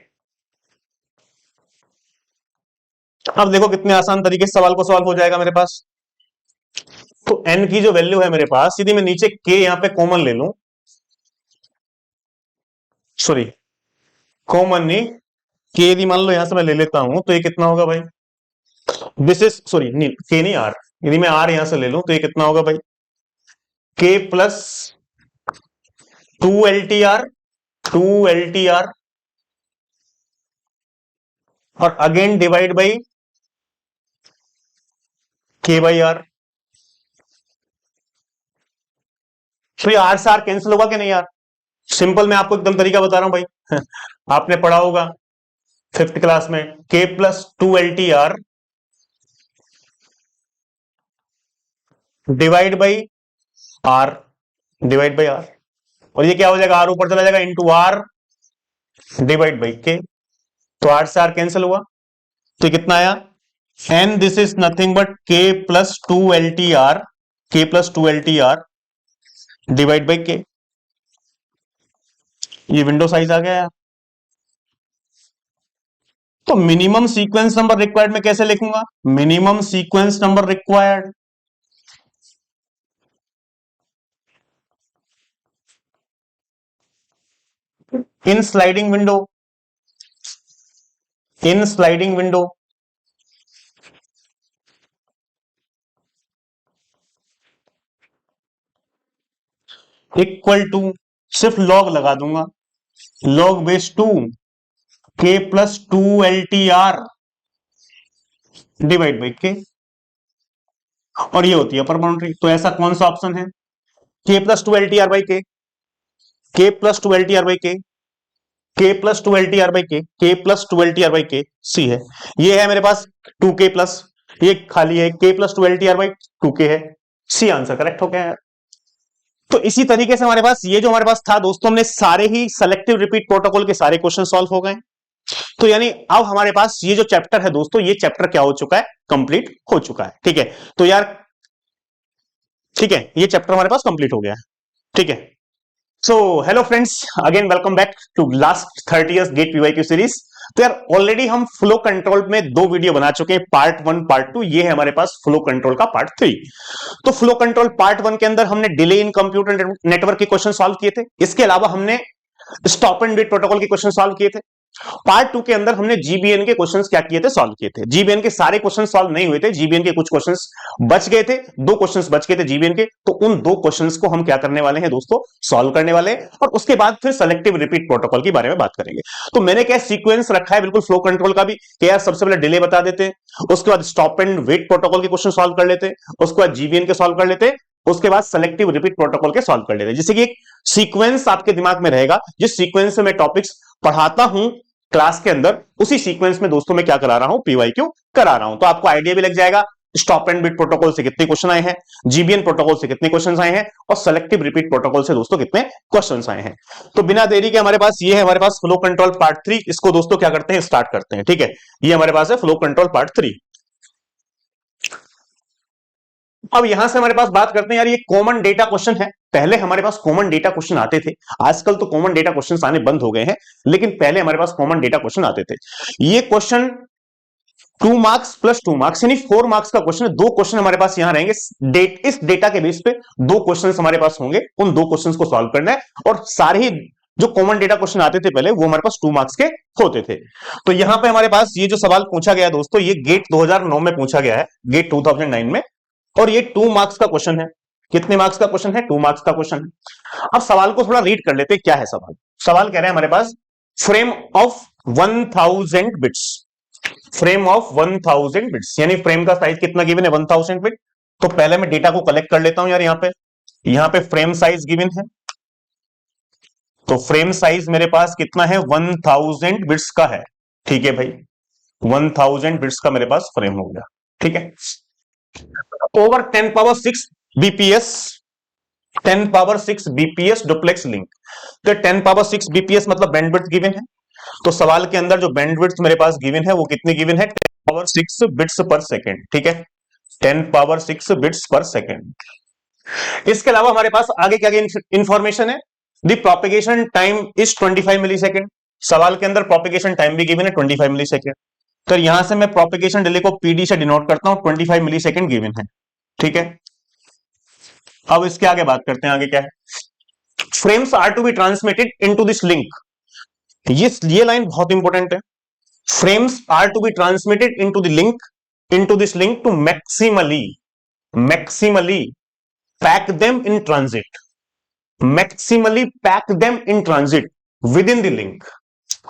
अब देखो कितने आसान तरीके से सवाल को सॉल्व हो जाएगा मेरे पास. तो एन की जो वैल्यू है मेरे पास, यदि मैं नीचे के यहां पे कॉमन ले लूं, सॉरी कॉमन नहीं, के यदि मान लो यहां से मैं ले लेता हूं तो ये कितना होगा भाई? दिस इज सॉरी नहीं, के नहीं आर. यदि मैं आर यहां से ले लूं तो ये कितना होगा भाई? के plus 2 L T are. 2 L T are और again divide by K by are. तो ये आर से आर कैंसिल होगा कि नहीं यार? सिंपल. मैं आपको एकदम तरीका बता रहा हूं भाई. आपने पढ़ा होगा 5th क्लास में. K plus 2 L T R divide by R. Divide by R. और ये क्या हो जाएगा? आर ऊपर चला जाएगा इंटू आर डिवाइड बाई के. तो आर से आर कैंसिल हुआ. तो ये कितना आया? N this is nothing but K plus 2 L T R. K plus 2 L T R divide by K. ये विंडो साइज आ गया यार. तो मिनिमम सीक्वेंस नंबर रिक्वायर्ड में कैसे लिखूंगा? Minimum sequence number required in sliding window. In sliding window equal to, सिर्फ log लगा दूंगा, log base 2 K plus 2 L T R divide by K. और ये होती है अपर बाउंड्री. तो ऐसा कौन सा ऑप्शन है? के plus 2 L T R by के. के plus 2 L T R by के. k प्लस 2 LTR बाई के प्लस 2 LTR बाई के सी है। ये है मेरे पास 2k प्लस, ये खाली है k plus 2 LTR by 2k है। सी आंसर करेक्ट हो गया है। तो इसी तरीके से हमारे पास ये जो हमारे पास था दोस्तों, हमने सारे ही सेलेक्टिव रिपीट प्रोटोकॉल के सारे क्वेश्चन सॉल्व हो गए। तो यानी अब हमारे पास ये जो चैप्टर है दोस्तों, ये चैप्टर क्या हो चुका है, कंप्लीट हो चुका है। ठीक है, तो यार ठीक है, ये चैप्टर हमारे पास कंप्लीट हो गया है। ठीक है, so hello friends, again welcome back to last 30 years GATE PYQ series. तो यार ऑलरेडी हम फ्लो कंट्रोल में 2 वीडियो बना चुके हैं, पार्ट 1 पार्ट 2। ये है हमारे पास फ्लो कंट्रोल का पार्ट 3। तो फ्लो कंट्रोल पार्ट 1 के अंदर हमने डिले इन कंप्यूटर नेटवर्क के क्वेश्चन सॉल्व किए थे। इसके अलावा हमने स्टॉप एंड वेट प्रोटोकॉल के क्वेश्चन सॉल्व किए थे। पार्ट 2 के अंदर हमने जीबीएन के क्वेश्चंस क्या किए थे, सॉल्व किए थे। जीबीएन के सारे क्वेश्चन सॉल्व नहीं हुए थे, जीबीएन के कुछ क्वेश्चंस बच गए थे, 2 क्वेश्चंस बच गए थे जीबीएन के। तो उन 2 क्वेश्चंस को हम क्या करने वाले हैं दोस्तों, सॉल्व करने वाले हैं। और उसके बाद फिर सेलेक्टिव रिपीट प्रोटोकॉल के बारे में बात करेंगे। तो मैंने क्या सीक्वेंस रखा है बिल्कुल फ्लो कंट्रोल का भी, कि यार सबसे पहले डिले बता देते हैं, उसके बाद स्टॉप एंड वेट प्रोटोकॉल के क्वेश्चन सॉल्व कर लेते, उसके बाद जीबीएन के सॉल्व कर लेते, उसके बाद सेलेक्टिव रिपीट प्रोटोकॉल के सॉल्व कर लेते। जैसे कि एक सीक्वेंस आपके दिमाग में रहेगा, जिस सीक्वेंस से मैं टॉपिक्स पढ़ाता हूं क्लास के अंदर, उसी सीक्वेंस में दोस्तों मैं क्या करा रहा हूं, पीवाईक्यू करा रहा हूं। तो आपको आइडिया भी लग जाएगा स्टॉप एंड वेट प्रोटोकॉल से कितने क्वेश्चन आए हैं, जीबीएन प्रोटोकॉल से कितने क्वेश्चन आए हैं, और सेलेक्टिव रिपीट प्रोटोकॉल से दोस्तों कितने क्वेश्चन आए हैं। तो बिना देरी के हमारे पास ये है, हमारे पास फ्लो कंट्रोल पार्ट 3। इसको दोस्तों क्या करते हैं, स्टार्ट करते हैं। ठीक है, ये हमारे पास है फ्लो कंट्रोल पार्ट 3। अब यहां से हमारे पास बात करते हैं, यार ये कॉमन डेटा क्वेश्चन है। पहले हमारे पास कॉमन डेटा क्वेश्चन आते थे, आजकल तो कॉमन डेटा क्वेश्चन आने बंद हो गए हैं, लेकिन पहले हमारे पास कॉमन डेटा क्वेश्चन आते थे। ये क्वेश्चन 2 मार्क्स प्लस 2 मार्क्स यानी 4 मार्क्स का क्वेश्चन है। 2 क्वेश्चन हमारे पास यहां रहेंगे, इस डेटा के बेस पे 2 क्वेश्चन हमारे पास होंगे, उन 2 क्वेश्चन को सॉल्व करना है। और सारे ही जो कॉमन डेटा क्वेश्चन आते थे पहले, वो हमारे पास 2 मार्क्स के होते थे। तो यहां पे हमारे पास ये जो सवाल पूछा गया दोस्तों, ये गेट 2009 में पूछा गया है, गेट 2009 में, और ये 2 मार्क्स का क्वेश्चन है। कितने मार्क्स का क्वेश्चन है, 2 मार्क्स का क्वेश्चन है। अब सवाल को थोड़ा रीड कर लेते हैं, क्या है सवाल। सवाल कह रहे हैं हमारे पास frame of 1000 bits, frame of 1000 bits यानी फ्रेम का साइज कितना गिवन है, 1000 बिट। तो पहले मैं डेटा को कलेक्ट कर लेता हूं यार। यहां पे फ्रेम साइज गिवन है, तो फ्रेम साइज मेरे पास कितना है, 1000 बिट्स का है। ठीक है भाई, 1000 बिट्स का मेरे पास फ्रेम हो गया। ठीक है, over 10 power 6 BPS, 10 power 6 BPS duplex link. तो 10 पावर 6 बीपीएस मतलब बैंडविड्थ गिवन है। तो सवाल के अंदर जो बैंडविड्थ मेरे पास गिवन है वो कितनी गिवन है, 10 पावर 6 बिट्स पर सेकेंड। ठीक है, 10 पावर 6 बिट्स पर सेकेंड। इसके अलावा हमारे पास आगे क्या इंफॉर्मेशन है, the propagation time is 25 millisecond. सवाल के अंदर प्रोपेगेशन टाइम भी गिवन है 25 मिली सेकेंड। तो यहां से मैं प्रोपेगेशन डिले को पीडी से डिनोट करता हूं, 25 मिली सेकेंड गिवन है। ठीक है, अब इसके आगे बात करते हैं, आगे क्या है, frames are to be transmitted into this link. ये लाइन बहुत इंपॉर्टेंट है। Frames are to be transmitted into the link, into this link to maximally pack them in transit, maximally pack them in transit within the link.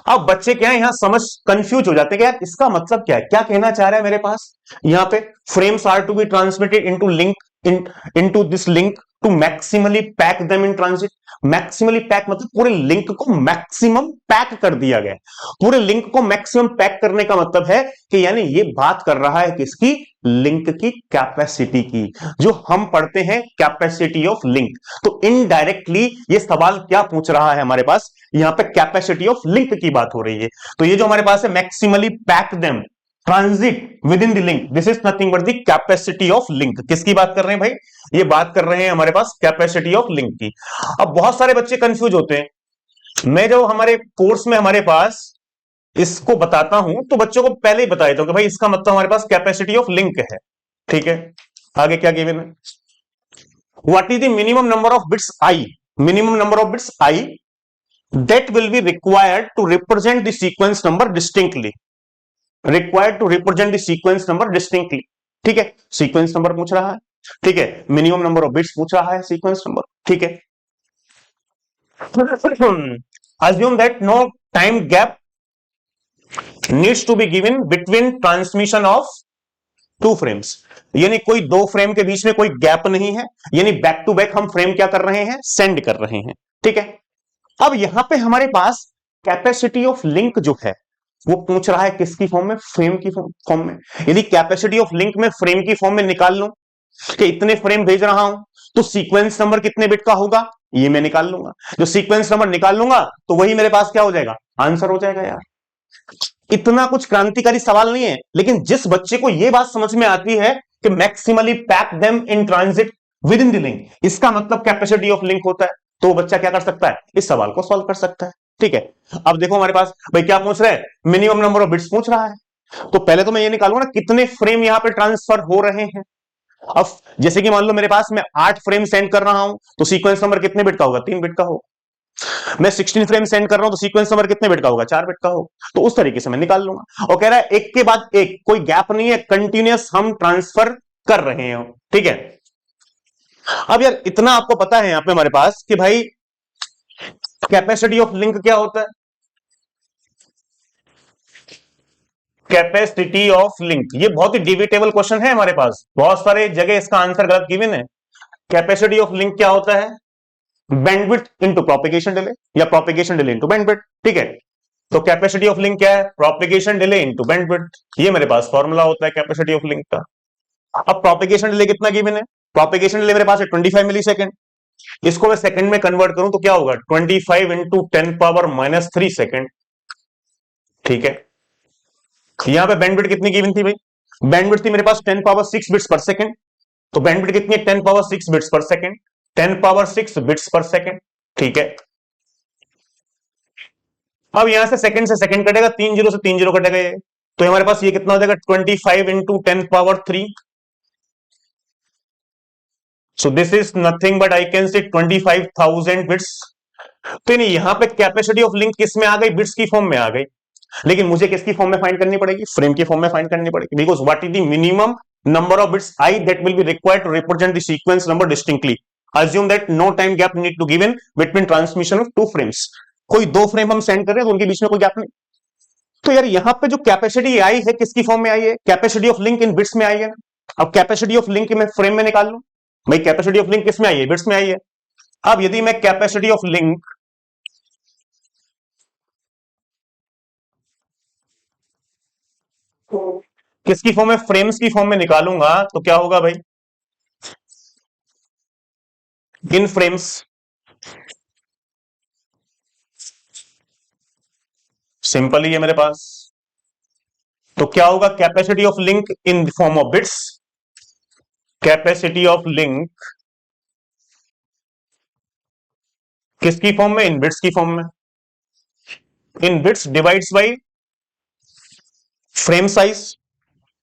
अब बच्चे क्या है यहां समझ confuse हो जाते हैं कि यार इसका मतलब क्या है, क्या कहना चाह रहा है मेरे पास। यहां पे frames are to be transmitted into link, into this link to maximally pack them in transit. Maximally pack मतलब पूरे लिंक को मैक्सिमम पैक कर दिया गया। पूरे लिंक को मैक्सिमम पैक करने का मतलब है कि यानी ये बात कर रहा है किसकी, लिंक की कैपेसिटी की, जो हम पढ़ते हैं कैपेसिटी ऑफ लिंक। तो इनडायरेक्टली ये सवाल क्या पूछ रहा है हमारे पास, यहां पे कैपेसिटी ऑफ लिंक की बात हो रही है। तो ये जो हमारे पास है maximally pack them transit within the link, this is nothing but the capacity of link. किसकी बात कर रहे हैं भाई, ये बात कर रहे हैं हमारे पास कैपेसिटी ऑफ लिंक की। अब बहुत सारे बच्चे कंफ्यूज होते हैं। मैं जो हमारे कोर्स में हमारे पास इसको बताता हूं तो बच्चों को पहले ही बता देता हूं कि भाई इसका मतलब हमारे पास कैपेसिटी ऑफ लिंक है। ठीक है, आगे क्या गिवन है, what is the minimum number of bits I, minimum number of bits I that will be required to represent the sequence number distinctly, required to represent the sequence number distinctly। ठीक है, sequence number पूछ रहा है। ठीक है, minimum number of bits पूछ रहा है, सीक्वेंस नंबर। ठीक है, assume that no time gap needs to be given between transmission of 2 frames, यानी कोई 2 फ्रेम के बीच में कोई गैप नहीं है, यानी बैक टू बैक हम फ्रेम क्या कर रहे हैं, सेंड कर रहे हैं। ठीक है, अब यहां पे हमारे पास कैपेसिटी ऑफ लिंक जो है वो पूछ रहा है किसकी फॉर्म में, फ्रेम की फॉर्म में। यदि कैपेसिटी ऑफ लिंक में फ्रेम की फॉर्म में निकाल लूं कि इतने फ्रेम भेज रहा हूं तो सीक्वेंस नंबर कितने बिट का होगा ये मैं निकाल लूंगा। जो सीक्वेंस नंबर निकाल लूंगा तो वही मेरे पास क्या हो जाएगा, आंसर हो जाएगा यार। इतना कुछ क्रांतिकारी सवाल नहीं है, लेकिन जिस बच्चे को यह बात समझ में आती है कि maximally pack them in transit within the link, इसका मतलब कैपेसिटी ऑफ लिंक होता है, तो वो बच्चा क्या कर सकता है, इस सवाल को सॉल्व कर सकता है। ठीक है, अब देखो हमारे पास भाई क्या पूछ रहे हैं, मिनिमम नंबर ऑफ बिट्स पूछ रहा है। तो पहले तो मैं ये निकालूंगा ना कितने फ्रेम यहां पे ट्रांसफर हो रहे हैं। अब जैसे कि मान लो मेरे पास मैं 8 फ्रेम सेंड कर रहा हूं तो सीक्वेंस नंबर कितने बिट का होगा, 3 बिट का होगा। मैं 16 फ्रेम सेंड कर रहा हूं तो सीक्वेंस नंबर कितने बिट का होगा, 4 बिट का होगा। तो उस तरीके से मैं निकाल लूंगा। और कह रहा है एक के बाद एक, कोई गैप नहीं है, कंटिन्यूअस हम ट्रांसफर कर रहे हैं। ठीक है, अब यार इतना आपको पता है यहां पे हमारे पास कि भाई कैपेसिटी ऑफ लिंक क्या होता है। कैपेसिटी ऑफ लिंक ये बहुत ही डिबेटेबल क्वेश्चन है हमारे पास, बहुत सारे जगह इसका आंसर गलत गिवन है। कैपेसिटी ऑफ लिंक क्या होता है, बैंडविड्थ इनटू प्रोपेगेशन डिले या प्रोपेगेशन डिले इनटू बैंडविड्थ। ठीक है, तो कैपेसिटी ऑफ लिंक क्या है, प्रोपेगेशन डिले इनटू बैंडविड्थ, ये मेरे पास फॉर्मूला होता है कैपेसिटी ऑफ लिंक का। अब प्रोपेगेशन डिले कितना गिवन है, प्रोपेगेशन डिले मेरे पास है 25 मिली सेकेंड। इसको मैं सेकंड में कन्वर्ट करूं तो क्या होगा, 25 इंटू 10⁻³ सेकेंड। ठीक है, यहां पे बैंडविड्थ कितनी गिवन थी भाई, बैंडविड्थ थी मेरे पास 10⁻6 बिट्स पर सेकेंड। तो बैंडविड्थ कितनी है, 10⁻6 bits per second, 10⁻6 bits per second. ठीक है, अब यहां से सेकंड कटेगा, 3 जीरो से 3 जीरो कटेगा ये, तो हमारे पास ये कितना हो जाएगा, 25 into 10⁻3। So this is nothing but I can say 25,000 bits. तो नहीं, यहां पे कैपेसिटी ऑफ लिंक किस में आ गई, बिट्स की फॉर्म में आ गई, लेकिन मुझे किसकी फॉर्म में फाइंड करनी पड़ेगी, फ्रेम की फॉर्म में फाइंड करनी पड़ेगी। Because what is the minimum number of bits I that will be required to represent the sequence number distinctly. Assume that no time gap need to given between transmission of 2 frames। कोई 2 frame हम send कर रहे हैं तो उनके बीच में कोई gap नहीं। तो यार यहां पे जो कैपेसिटी आई है किसकी फॉर्म में आई है, capacity of link in bits में आई है। अब कैपेसिटी ऑफ लिंक मैं फ्रेम में निकाल लूं, भाई कैपेसिटी ऑफ लिंक किस में आई है, बिट्स में आई है। अब यदि मैं कैपेसिटी ऑफ लिंक किसकी फॉर्म में, फ्रेम्स की फॉर्म में निकालूंगा तो क्या होगा भाई, इन फ्रेम्स। सिंपल ही है मेरे पास, तो क्या होगा, capacity of link in form of bits, capacity of link किसकी फॉर्म में, इन बिट्स की फॉर्म में। In bits divides by frame size.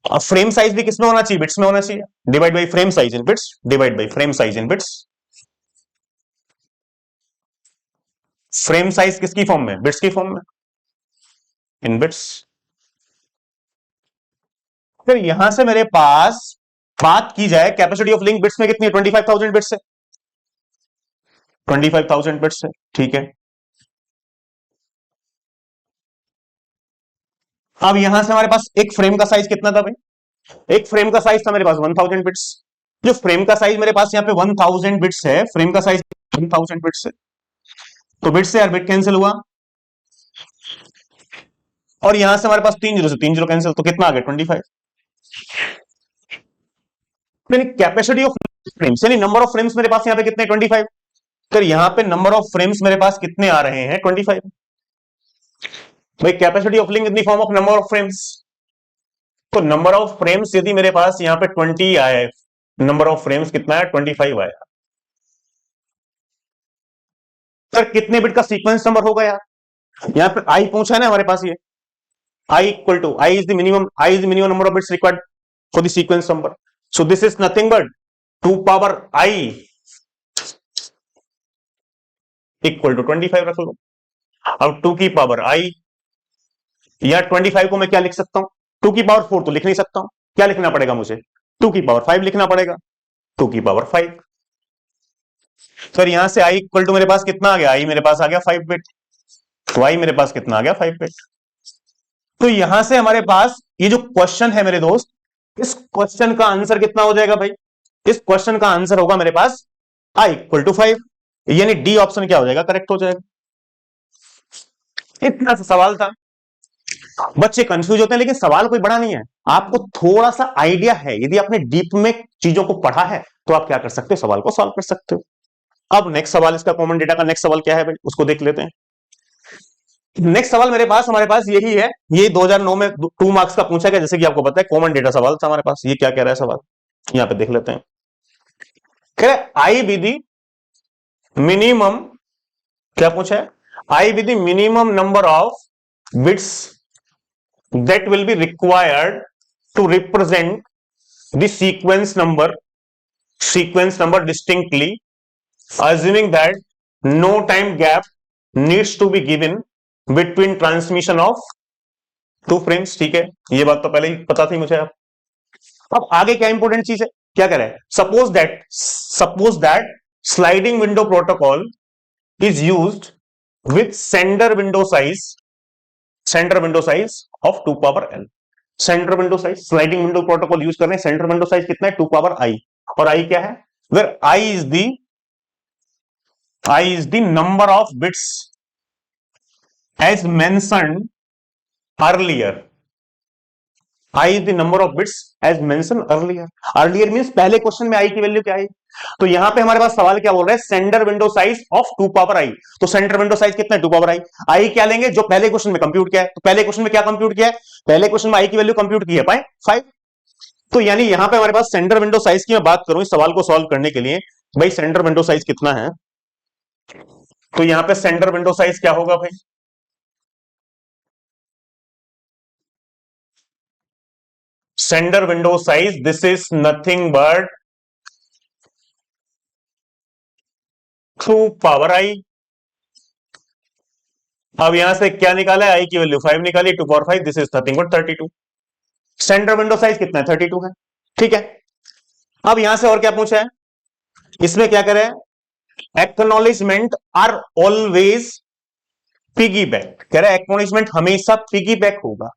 अब फ्रेम साइज भी किसमें होना चाहिए, बिट्स में होना चाहिए। Divide by frame size in bits, divide by frame size in bits. Frame size किसकी फॉर्म में, बिट्स की फॉर्म में, इन बिट्स। फिर यहां से मेरे पास बात की जाए कैपेसिटी ऑफ लिंक बिट्स में कितनी है, 25,000 बिट्स है, 25,000 बिट्स है। ठीक है, अब यहां से हमारे पास एक फ्रेम का साइज कितना था भाई, एक फ्रेम का साइज था मेरे पास 1000 बिट्स। जो फ्रेम का साइज मेरे पास यहाँ पे 1000 बिट्स है, फ्रेम का साइज 1000 बिट्स है, तो बिट्स से यार बिट कैंसिल हुआ, और यहां से हमारे पास 3 जीरो से 3 जीरो कैंसिल, तो कितना आ गया 25। कैपेसिटी ऑफ फ्रेम्स यानी नंबर ऑफ फ्रेम्स मेरे पास यहाँ पे कितने 25, तो यहां पे नंबर ऑफ फ्रेम्स मेरे पास कितने आ रहे हैं 25। भाई capacity of link in the form of number of frames, तो नंबर ऑफ फ्रेम्स यदि मेरे पास यहाँ पे 20 आए, नंबर ऑफ फ्रेम्स कितना है 25 आया, सर कितने बिट का सीक्वेंस नंबर होगा यार, यहाँ पे आई पूछा है ना हमारे पास, ये I equal to I is the minimum, I is the minimum number of bits required for the sequence number. So this is nothing but 2 power I equal to 25 रख लो। अब 2 की पावर आई, या 25 को मैं क्या लिख सकता हूं, 2 की पावर 4 तो लिख नहीं सकता हूं, क्या लिखना पड़ेगा मुझे, 2 की पावर 5 लिखना पड़ेगा, 2 की पावर 5। फिर यहां से आई इक्वल टू मेरे पास कितना आ गया, आई मेरे पास आ गया 5 बिट, तो आई मेरे पास कितना आ गया 5 बिट। तो यहां से हमारे पास ये जो क्वेश्चन है मेरे दोस्त, इस क्वेश्चन का आंसर कितना हो जाएगा भाई, इस क्वेश्चन का आंसर होगा मेरे पास आई इक्वल टू 5, यानी डी ऑप्शन क्या हो जाएगा, करेक्ट हो जाएगा। इतना सा सवाल था। बच्चे कंफ्यूज होते हैं, लेकिन सवाल कोई बड़ा नहीं है। आपको थोड़ा सा आइडिया है, यदि आपने डीप में चीजों को पढ़ा है तो आप क्या कर सकते हो, सवाल को सॉल्व कर सकते हो। अब नेक्स्ट सवाल, इसका कॉमन डेटा का नेक्स्ट सवाल क्या है भाई, उसको देख लेते हैं। नेक्स्ट सवाल हमारे पास यही है। ये 2009 में 2 मार्क्स का पूछा गया, जैसे कि आपको पता है, कॉमन डेटा सवाल था हमारे पास। ये क्या कह रहा है सवाल, यहां पे देख लेते हैं। कह रहा है आई विधि मिनिमम, क्या पूछा है, I with the minimum number of bits that will be required to represent the sequence number distinctly, assuming that no time gap needs to be given between transmission of 2 frames। ठीक है, ये बात तो पहले ही पता थी मुझे। अब आगे क्या इंपॉर्टेंट चीज है, क्या कह रहा है, suppose that sliding window protocol is used with centre window size of 2 power L. Centre window size, sliding window protocol use कर रहे हैं, सेंटर विंडो साइज कितना है, 2 पावर आई। और आई क्या है, where I is the number of bits as mentioned earlier. I is the number of bits as mention earlier. Earlier means पहले question में आई की वैल्यू क्या आई। तो यहां पे हमारे पास सवाल क्या बोल रहा है, centre window size of 2 power I. तो सेंटर विंडो साइज कितना है, 2 पावर आई। आई क्या लेंगे, जो पहले क्वेश्चन में कंप्यूट किया है। तो पहले क्वेश्चन में क्या कंप्यूट किया है, पहले क्वेश्चन में आई की वैल्यू कंप्यूट की है 5। तो यानी यहां पे हमारे पास सेंटर विंडो साइज की मैं बात करूं इस सवाल को सॉल्व करने के लिए, भाई सेंटर विंडो साइज कितना है। तो यहां पे सेंटर विंडो साइज क्या होगा भाई, sender window size this is nothing but 2 power I. अब यहां से क्या निकाला है, आई की वैल्यू 5 निकाली, 2 power 5, this is nothing but 32। Centre window size कितना है, 32 है। ठीक है, अब यहां से और क्या पूछा है, इसमें क्या करें, acknowledgement are always piggyback. कह रहा है एक्नॉलेजमेंट हमेशा पिगी बैक होगा।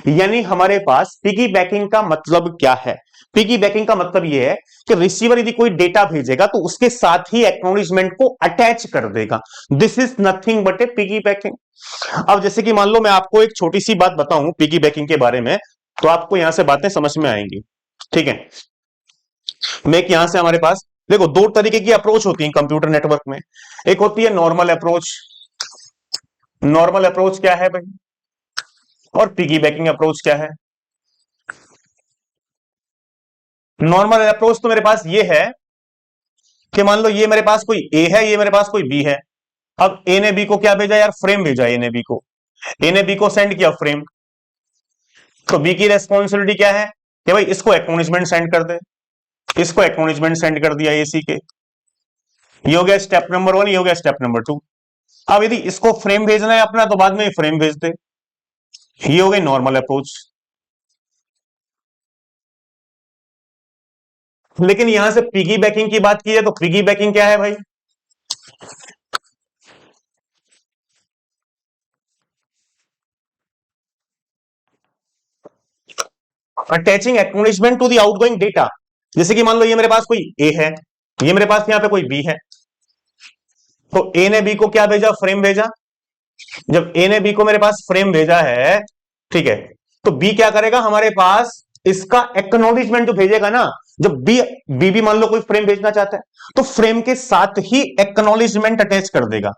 यानी हमारे पास पिगी बैकिंग का मतलब क्या है, पिगी बैकिंग का मतलब यह है कि रिसीवर यदि कोई डेटा भेजेगा तो उसके साथ ही एक्नॉलेजमेंट को अटैच कर देगा। This is nothing but A piggy banking. अब जैसे कि मान लो मैं आपको एक छोटी सी बात बताऊं पिगी बैकिंग के बारे में, तो आपको यहां से बातें समझ में आएंगी। ठीक है, मैं यहां से हमारे पास देखो 2 तरीके की अप्रोच होती है कंप्यूटर नेटवर्क में। एक होती है नॉर्मल अप्रोच। नॉर्मल अप्रोच क्या है भाई, और पिगी बैकिंग अप्रोच क्या है। नॉर्मल अप्रोच तो मेरे पास ये है कि मान लो ये मेरे पास कोई ए है, ये मेरे पास कोई बी है। अब ए ने बी को क्या भेजा यार, फ्रेम भेजा। ए ने बी को सेंड किया फ्रेम। तो बी की रेस्पॉन्सिबिलिटी क्या है कि भाई इसको एक्नॉलेजमेंट सेंड कर दे। इसको एक्नॉलेजमेंट सेंड कर दिया एसी के। ये हो गया स्टेप नंबर 1, ये हो गया स्टेप नंबर 2। अब यदि इसको फ्रेम भेजना है अपना, तो बाद में फ्रेम भेज दे। ये हो गई नॉर्मल अप्रोच। लेकिन यहां से पिगी बैकिंग की बात की है, तो पिगी बैकिंग क्या है भाई, attaching acknowledgement to the outgoing data. जैसे कि मान लो ये मेरे पास कोई ए है, ये मेरे पास यहां पे कोई बी है। तो ए ने बी को क्या भेजा, फ्रेम भेजा। जब ए ने बी को मेरे पास फ्रेम भेजा है, ठीक है, तो बी क्या करेगा, हमारे पास इसका एक्नॉलेजमेंट जो भेजेगा ना, जब बी मान लो कोई फ्रेम भेजना चाहता है, तो फ्रेम के साथ ही एक्नॉलेजमेंट अटैच कर देगा,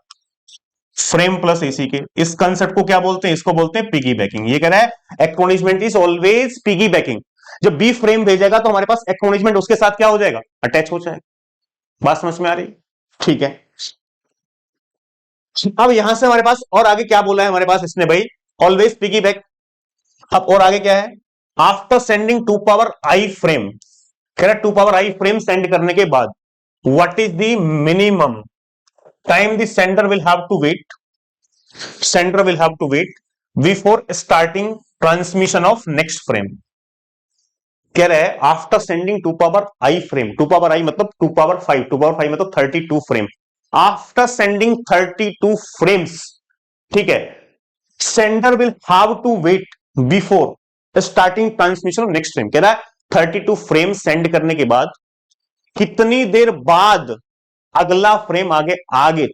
फ्रेम प्लस एसी के। इस कंसेप्ट को क्या बोलते हैं, इसको बोलते हैं पिगी बैकिंग। ये कह रहा है acknowledgement is always piggy banking. जब बी फ्रेम भेजेगा तो हमारे पास एक्नॉलेजमेंट उसके साथ क्या हो जाएगा, अटैच हो जाएगा। बात समझ में आ रही, ठीक है। अब यहां से हमारे पास और आगे क्या बोला है हमारे पास इसने भाई, ऑलवेज पिगी बैक। अब और आगे क्या है, after sending 2 power I frame. कह रहा 2 पावर आई फ्रेम सेंड करने के बाद what is the minimum time the sender will have to wait, sender will have to wait before starting transmission of next frame. कह रहा है after sending 2 power I frame, 2 power I मतलब 2 power 5, 2 power 5 मतलब 32 frame. After sending 32 frames, ठीक है, sender will have to wait before starting transmission of next frame. कह रहा है 32 फ्रेम सेंड करने के बाद कितनी देर बाद अगला फ्रेम आगे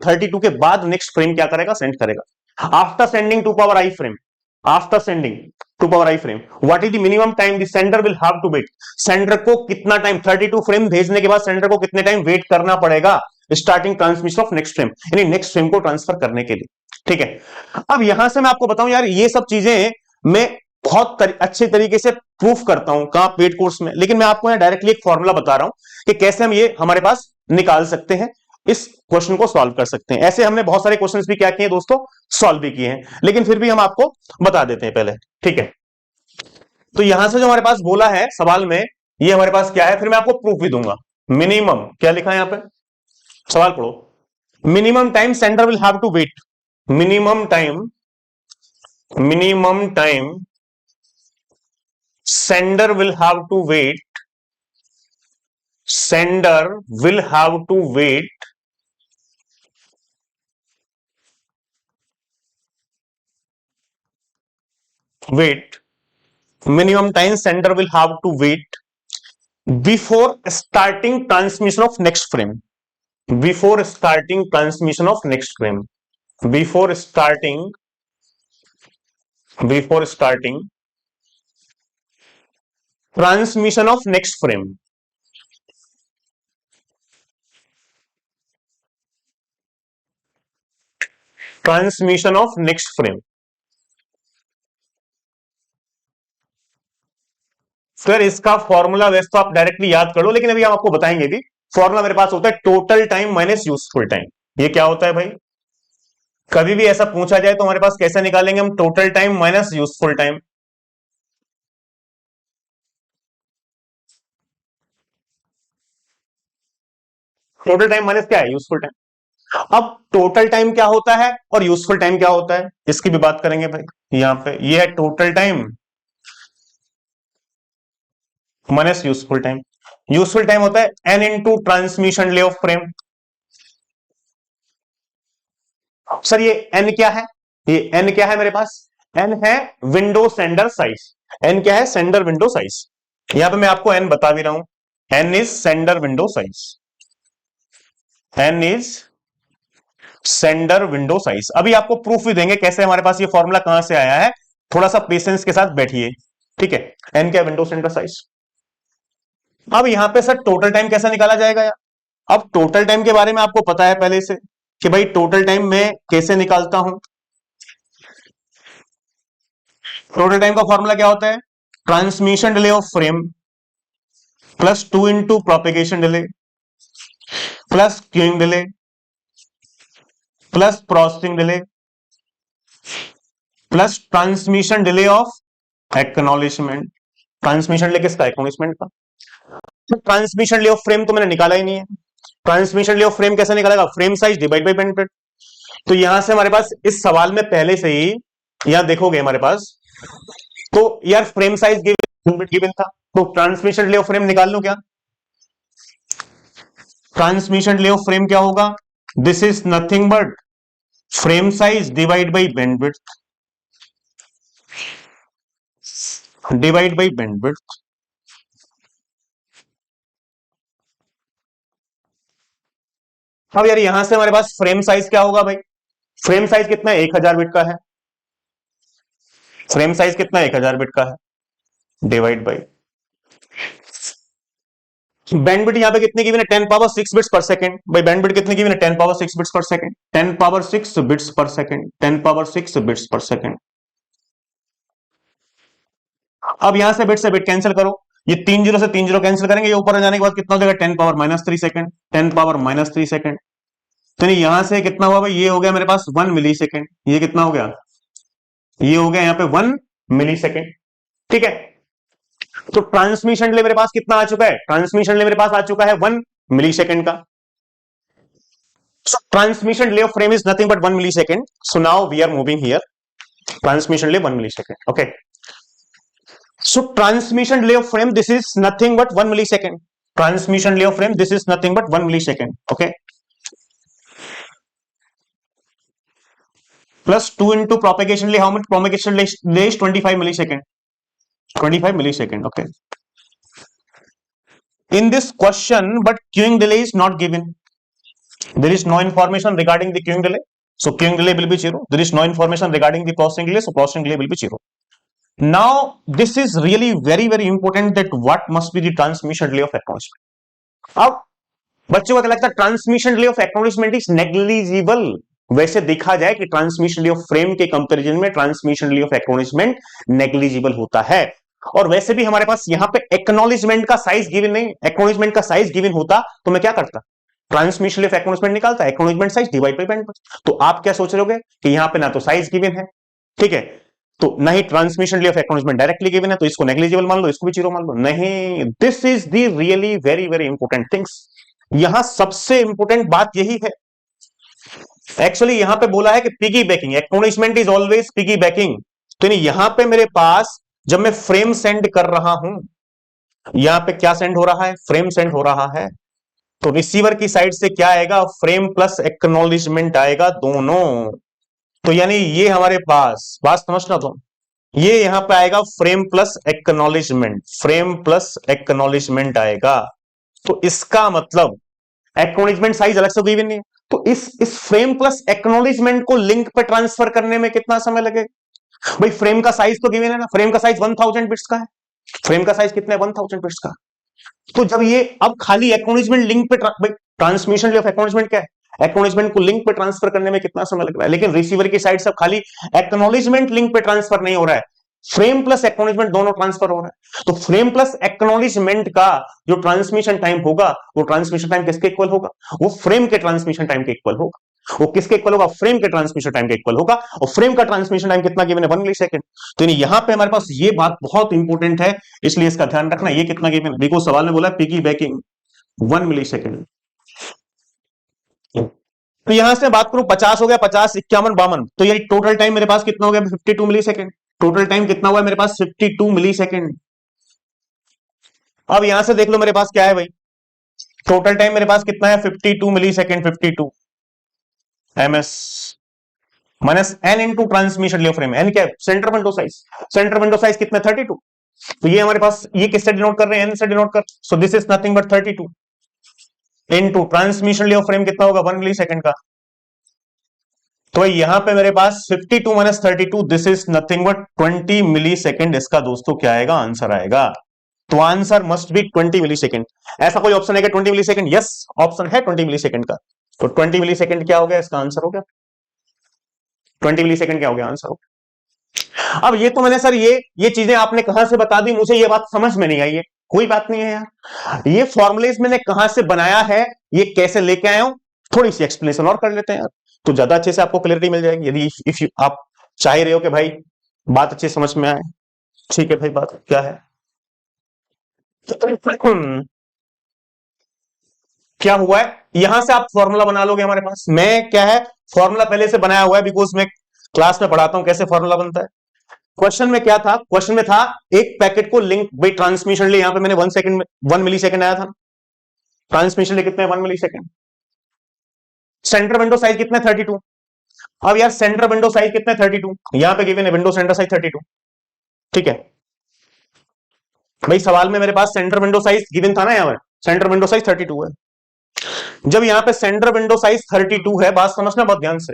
32 के बाद नेक्स्ट फ्रेम क्या करेगा, सेंड करेगा। After sending to power I frame, after sending to power I frame, what is the minimum time the sender will have to wait? Sender को कितना टाइम 32 फ्रेम भेजने के बाद सेंडर को कितने टाइम वेट करना पड़ेगा starting transmission of next frame, यानी नेक्स्ट फ्रेम को ट्रांसफर करने के लिए। ठीक है, अब यहां से मैं आपको बताऊं यार, ये सब चीजें मैं बहुत अच्छे तरीके से प्रूफ करता हूं कहां पेड कोर्स में, लेकिन मैं आपको यहां डायरेक्टली एक फॉर्मूला बता रहा हूं कि कैसे हम ये हमारे पास निकाल सकते हैं, इस क्वेश्चन को सॉल्व कर सकते हैं। ऐसे हमने बहुत सारे क्वेश्चंस भी क्या किए हैं दोस्तों, सॉल्व भी किए हैं, लेकिन फिर भी हम आपको बता देते हैं पहले। ठीक है, तो यहां से जो हमारे पास बोला है सवाल में, ये हमारे पास क्या है, फिर मैं आपको प्रूफ भी दूंगा। मिनिमम क्या लिखा है यहां पे, सवाल पढ़ो, minimum time sender will have to wait, minimum time sender will have to wait, sender will have to wait minimum time sender will have to wait before starting transmission of next frame, before starting transmission of next frame, before starting transmission of next frame, transmission of next frame. फिर इसका formula वैसे तो आप directly याद कर लो, लेकिन अभी हम आपको बताएंगे भी। फॉर्मूला मेरे पास होता है total time minus useful time. ये क्या होता है भाई, कभी भी ऐसा पूछा जाए तो हमारे पास कैसे निकालेंगे हम, total time minus useful time. Total time minus क्या है, यूजफुल टाइम। अब टोटल टाइम क्या होता है और यूजफुल टाइम क्या होता है, इसकी भी बात करेंगे भाई। यहां पे ये है total time minus useful time. Useful time होता है N into transmission delay of frame. Sir ये एन क्या है, ये एन क्या है मेरे पास, एन है विंडो सेंडर साइज। एन क्या है, सेंडर विंडो साइज। यहां पे मैं आपको एन बता भी रहा हूं, N is sender window size, N is sender window size. अभी आपको प्रूफ भी देंगे कैसे हमारे पास ये फॉर्मूला कहां से आया है, थोड़ा सा पेशेंस के साथ बैठिए। ठीक है, एन क्या, विंडो सेंडर साइज। अब यहां पे सर टोटल टाइम कैसा निकाला जाएगा यार, अब टोटल टाइम के बारे में आपको पता है पहले से कि भाई टोटल टाइम मैं कैसे निकालता हूं। टोटल टाइम का फॉर्मूला क्या होता है, transmission delay of frame plus 2 into propagation delay plus queuing delay plus processing delay plus transmission delay of acknowledgement. Transmission delay किसका, एक्नॉलेजमेंट का। तो ट्रांसमिशन डिले ऑफ फ्रेम तो मैंने निकाला ही नहीं है। ट्रांसमिशन डिले ऑफ फ्रेम कैसे निकालेगा, frame size divide bye bandwidth. तो यहां से हमारे पास इस सवाल में पहले से ही यहां देखोगे हमारे पास, तो यार फ्रेम साइज गिवन था, तो ट्रांसमिशन डिले ऑफ फ्रेम निकाल लो क्या। ट्रांसमिशन डिले ऑफ फ्रेम क्या होगा, this is nothing but frame size divide by bandwidth, divide by bandwidth. अब यार यहां से हमारे पास फ्रेम साइज क्या होगा भाई, फ्रेम साइज कितना है, 1000 बिट का है। फ्रेम साइज कितना है, 1000 बिट का है, डिवाइड बाई बैंडविड्थ यहां पे कितनी गिवन है, 10 पावर 6 बिट्स पर सेकंड। भाई बैंडविड्थ कितनी गिवन है, 10 power 6 bits per second, 10 power 6 bits per second, 10 power 6 bits per second. अब यहां से बिट कैंसिल करो, ये 3 जीरो से 3 जीरो कैंसिल करेंगे, ये ऊपर जाने के बाद कितना हो जाएगा, 10 power minus 3 second, 10 power minus 3 second. तो यहां से कितना हुआ भाई, ये हो गया मेरे पास 1 मिली सेकेंड। ये कितना हो गया, ये हो गया यहां पे 1 मिली सेकेंड। ठीक है, तो ट्रांसमिशन डिले मेरे पास कितना आ चुका है, ट्रांसमिशन डिले मेरे पास आ चुका है 1 मिली सेकेंड का। So transmission delay of frame is nothing but 1 millisecond. So now we are moving here. Transmission delay 1 millisecond. Okay. So transmission delay of frame, this is nothing but 1 millisecond. Transmission delay of frame, this is nothing but 1 millisecond. Okay. Plus 2 into propagation delay. How much propagation delay is 25 millisecond. 25 millisecond. Okay. In this question, but queuing delay is not given. There is no information regarding the queuing delay. So queuing delay will be zero. There is no information regarding the processing delay, so processing delay will be zero. Now, this is really very important that what must be the transmission delay of acknowledgement. अब बच्चों को क्या लगता है transmission delay of acknowledgement is negligible. वैसे देखा जाए कि ट्रांसमिशन डिले ऑफ फ्रेम के कंपैरिजन में transmission delay of acknowledgement negligible होता है। और वैसे भी हमारे पास यहां पे एक्नॉलेजमेंट का साइज गिवन नहीं, एक्नॉलेजमेंट का साइज गिवन होता तो मैं क्या करता, ट्रांसमिशन डिले ऑफ एक्नॉलेजमेंट निकालता, acknowledgement size divide bye bandwidth. तो आप क्या सोच रहे हो कि यहां पे ना तो साइज गिवन है, ठीक है, तो नहीं transmission delay of acknowledgement directly given है, तो इसको नेग्लिजिबल मान लो, इसको भी जीरो मान लो। नहीं, this is the really very important things. यहां सबसे इंपॉर्टेंट बात यही है। एक्चुअली यहां पे बोला है कि piggy banking, acknowledgement is always piggy banking. तो यहां पे मेरे पास जब मैं फ्रेम सेंड कर रहा हूं, यहां पे क्या सेंड हो रहा है, फ्रेम सेंड हो रहा है, तो रिसीवर की साइड से क्या आएगा, फ्रेम प्लस एक्नॉलेजमेंट आएगा दोनों। तो यानी ये हमारे पास बात समझना, तो ये यहां पे आएगा frame plus acknowledgement, frame plus acknowledgement आएगा। तो इसका मतलब एक्नॉलेजमेंट साइज अलग से गिवन नहीं है, तो इस फ्रेम प्लस एक्नॉलेजमेंट को लिंक पे ट्रांसफर करने में कितना समय लगेगा। भाई फ्रेम का साइज तो गिवन है ना, फ्रेम का साइज 1000 बिट्स का है, फ्रेम का साइज कितना है, 1000 बिट्स का। तो जब ये अब खाली एक्नॉलेजमेंट लिंक पे ट्रांसमिशन ऑफ एक्नॉलेजमेंट क्या है, एक्नॉलेजमेंट को लिंक पे ट्रांसफर करने में कितना समय लग रहा है, लेकिन रिसीवर की साइड से खाली एक्नॉलेजमेंट लिंक पे ट्रांसफर नहीं हो रहा है, फ्रेम प्लस एक्नॉलेजमेंट दोनों ट्रांसफर हो रहा है। तो फ्रेम प्लस एक्नॉलेजमेंट का जो ट्रांसमिशन टाइम होगा, वो ट्रांसमिशन टाइम किसके इक्वल होगा, वो फ्रेम के ट्रांसमिशन टाइम के इक्वल होगा। वो किसके इक्वल होगा, फ्रेम के ट्रांसमिशन टाइम के इक्वल होगा। और फ्रेम का ट्रांसमिशन टाइम कितना गिवन है, 1 मिली सेकंड। तो यहां पे हमारे पास ये बात बहुत इंपॉर्टेंट है, इसलिए इसका ध्यान रखना, ये कितना गिवन है। देखो सवाल में बोला पिगी बैकिंग 1 मिली सेकंड। तो यहां से बात करूं 50 हो गया, 50 51 52, तो ये टोटल टाइम मेरे पास कितना हो गया, 52 मिली सेकंड। टोटल टाइम कितना हुआ मेरे पास, 52 मिली सेकंड। अब यहां से देख लो मेरे पास क्या है भाई, टोटल टाइम मेरे पास कितना है, 52 millisecond, 52 ms minus n into transmission लियो फ्रेम, एन क्या है, centre window size. Centre window size कितना, 32। तो ये हमारे पास ये किससे डिनोट कर रहे हैं, एन से डिनोट कर, सो this is nothing but 32 into transmission लियो फ्रेम कितना होगा, 1 मिली सेकंड का। तो यहां पे मेरे पास 52 minus 32, this is nothing but 20 millisecond. इसका दोस्तों क्या आएगा, आंसर आएगा। तो answer must be 20 millisecond. ऐसा कोई ऑप्शन है कि 20 मिली सेकेंड, यस ऑप्शन है 20 मिली सेकेंड का। तो 20 मिली सेकेंड क्या हो गया, इसका आंसर हो गया, 20 मिली सेकेंड क्या हो गया, आंसर हो गया। अब ये तो मैंने सर ये चीजें आपने कहां से बता दी, मुझे ये बात समझ में नहीं आई है। कोई बात नहीं है यार, ये फॉर्मुलेज मैंने कहां से बनाया है, ये कैसे लेके आया हूं, थोड़ी सी एक्सप्लेनेशन और कर लेते हैं यार, तो ज्यादा अच्छे से आपको क्लियरिटी मिल जाएगी। यदि इफ यू आप चाह रहे हो कि भाई बात अच्छे समझ में आए, ठीक है भाई, बात क्या है, क्या हुआ है, यहां से आप फॉर्मूला बना लोगे हमारे पास। मैं क्या है, फॉर्मूला पहले से बनाया हुआ है, बिकॉज मैं क्लास में पढ़ाता हूं कैसे फॉर्मूला बनता है। क्वेश्चन में क्या था, क्वेश्चन में था एक पैकेट को लिंक भाई ट्रांसमिशन लिए, यहां पे मैंने 1 सेकंड में 1 मिली सेकंड आया था, ट्रांसमिशन लिए कितने 1 मिली सेकंड। सेंटर विंडो साइज कितने 32। अब यार सेंटर विंडो साइज कितने 32, यहां पे गिवन है विंडो सेंटर साइज 32, ठीक है भाई, सवाल में मेरे पास सेंटर विंडो साइज गिवन था ना, यहां पर सेंटर विंडो साइज 32 है। जब यहां पे सेंटर विंडो साइज 32 है, बात समझना बहुत ध्यान से,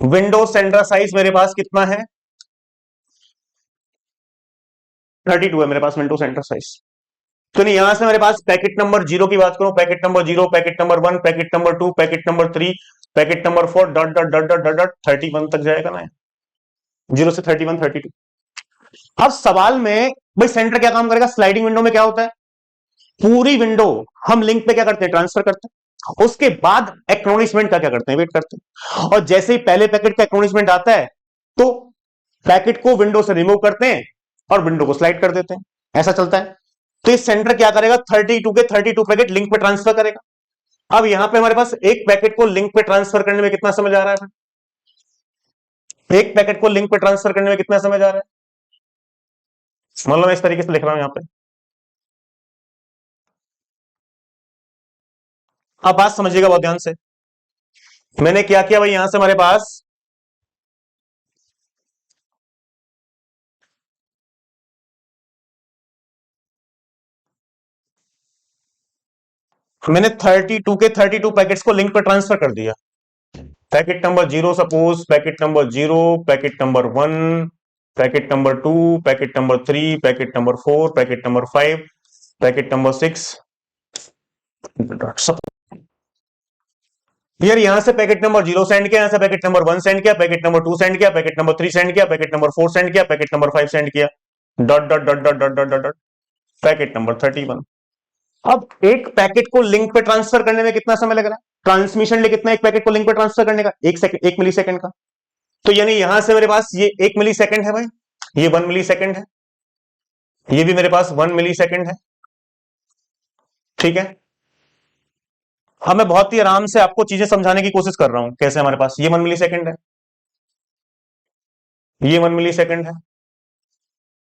विंडो सेंटर साइज मेरे पास कितना है, 32 है मेरे पास विंडो सेंटर साइज। तो नहीं, यहां से मेरे पास पैकेट नंबर 0 की बात करूं, packet number 0, packet number 1, packet number 2, packet number 3, packet number 4, dot dot dot dot dot dot 31 तक जाएगा ना, 0 से 31 32। अब सवाल में भाई सेंटर क्या काम करेगा, स्लाइडिंग विंडो में क्या होता है, पूरी विंडो हम लिंक पे क्या करते हैं, ट्रांसफर करते हैं, उसके बाद एक्नॉलेजमेंट का क्या करते हैं, वेट करते हैं, और जैसे ही पहले पैकेट का एक्नॉलेजमेंट आता है, तो पैकेट को विंडो से रिमूव करते हैं और विंडो को स्लाइड कर देते हैं, ऐसा चलता है। तो ये सेंटर क्या करेगा, 32 के 32 पैकेट लिंक पे ट्रांसफर करेगा। अब यहां पे हमारे पास एक पैकेट को लिंक पे ट्रांसफर करने में कितना समय जा रहा है, एक पैकेट को लिंक पे ट्रांसफर करने में कितना समय जा रहा है, मतलब मैं इस तरीके से लिख रहा हूं यहां पे। अब बात समझिएगा बहुत ध्यान से, मैंने क्या किया भाई, यहां से हमारे पास मैंने 32 के 32 पैकेट्स को लिंक पे ट्रांसफर कर दिया। Packet number 0 suppose, packet number 0, packet number 1, packet number 2, packet number 3, packet number 4, packet number 5, packet number 6। यार यहां से पैकेट नंबर 0 सेंड किया, यहां से पैकेट नंबर 1 सेंड किया, पैकेट नंबर 2 सेंड किया, पैकेट नंबर 3 सेंड किया, पैकेट नंबर 4 सेंड किया, पैकेट नंबर 5 सेंड किया, dot dot dot dot dot dot dot dot, packet number 31। अब एक पैकेट को लिंक पे ट्रांसफर करने में कितना समय लग रहा है? ट्रांसमिशन लिए कितना एक पैकेट को लिंक पे ट्रांसफर करने का? 1 सेकंड, 1 मिली सेकंड का। तो यानी यहां से मेरे पास ये 1 मिली सेकंड है भाई, ये 1 मिली सेकंड है, ये भी मेरे पास 1 मिली सेकंड है। ठीक है, अब मैं बहुत ही आराम से आपको चीजें समझाने की कोशिश कर रहा हूं। कैसे? हमारे पास ये 1 मिली सेकंड है, ये 1 मिली सेकंड है,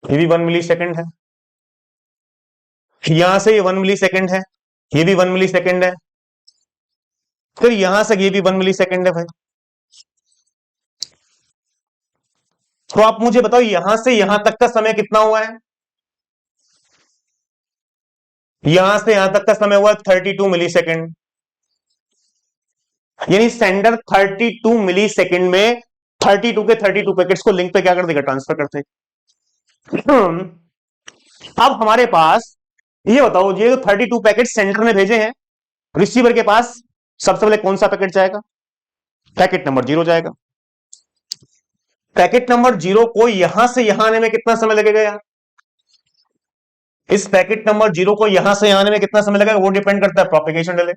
ये भी 1 मिली सेकंड है, यहां से ये 1 मिली सेकंड है, ये भी 1 मिली सेकंड है, फिर यहां से ये भी 1 मिली सेकंड है भाई। तो आप मुझे बताओ यहां से यहां तक का समय कितना हुआ है? यहां से यहां तक का समय हुआ 32 मिली सेकंड। यानी सेंडर 32 मिली सेकंड में 32 के 32 पैकेट्स को लिंक पे क्या कर देगा? ट्रांसफर करते। अब हमारे पास ये बताओ, ये जो 32 पैकेट सेंडर ने भेजे हैं, रिसीवर के पास सबसे पहले कौन सा पैकेट जाएगा? पैकेट नंबर 0 जाएगा। पैकेट नंबर 0 को यहां से यहां आने में कितना समय लगेगा यार? इस पैकेट नंबर 0 को यहां से यहां आने में कितना समय लगेगा? वो डिपेंड करता है प्रोपेगेशन डिले।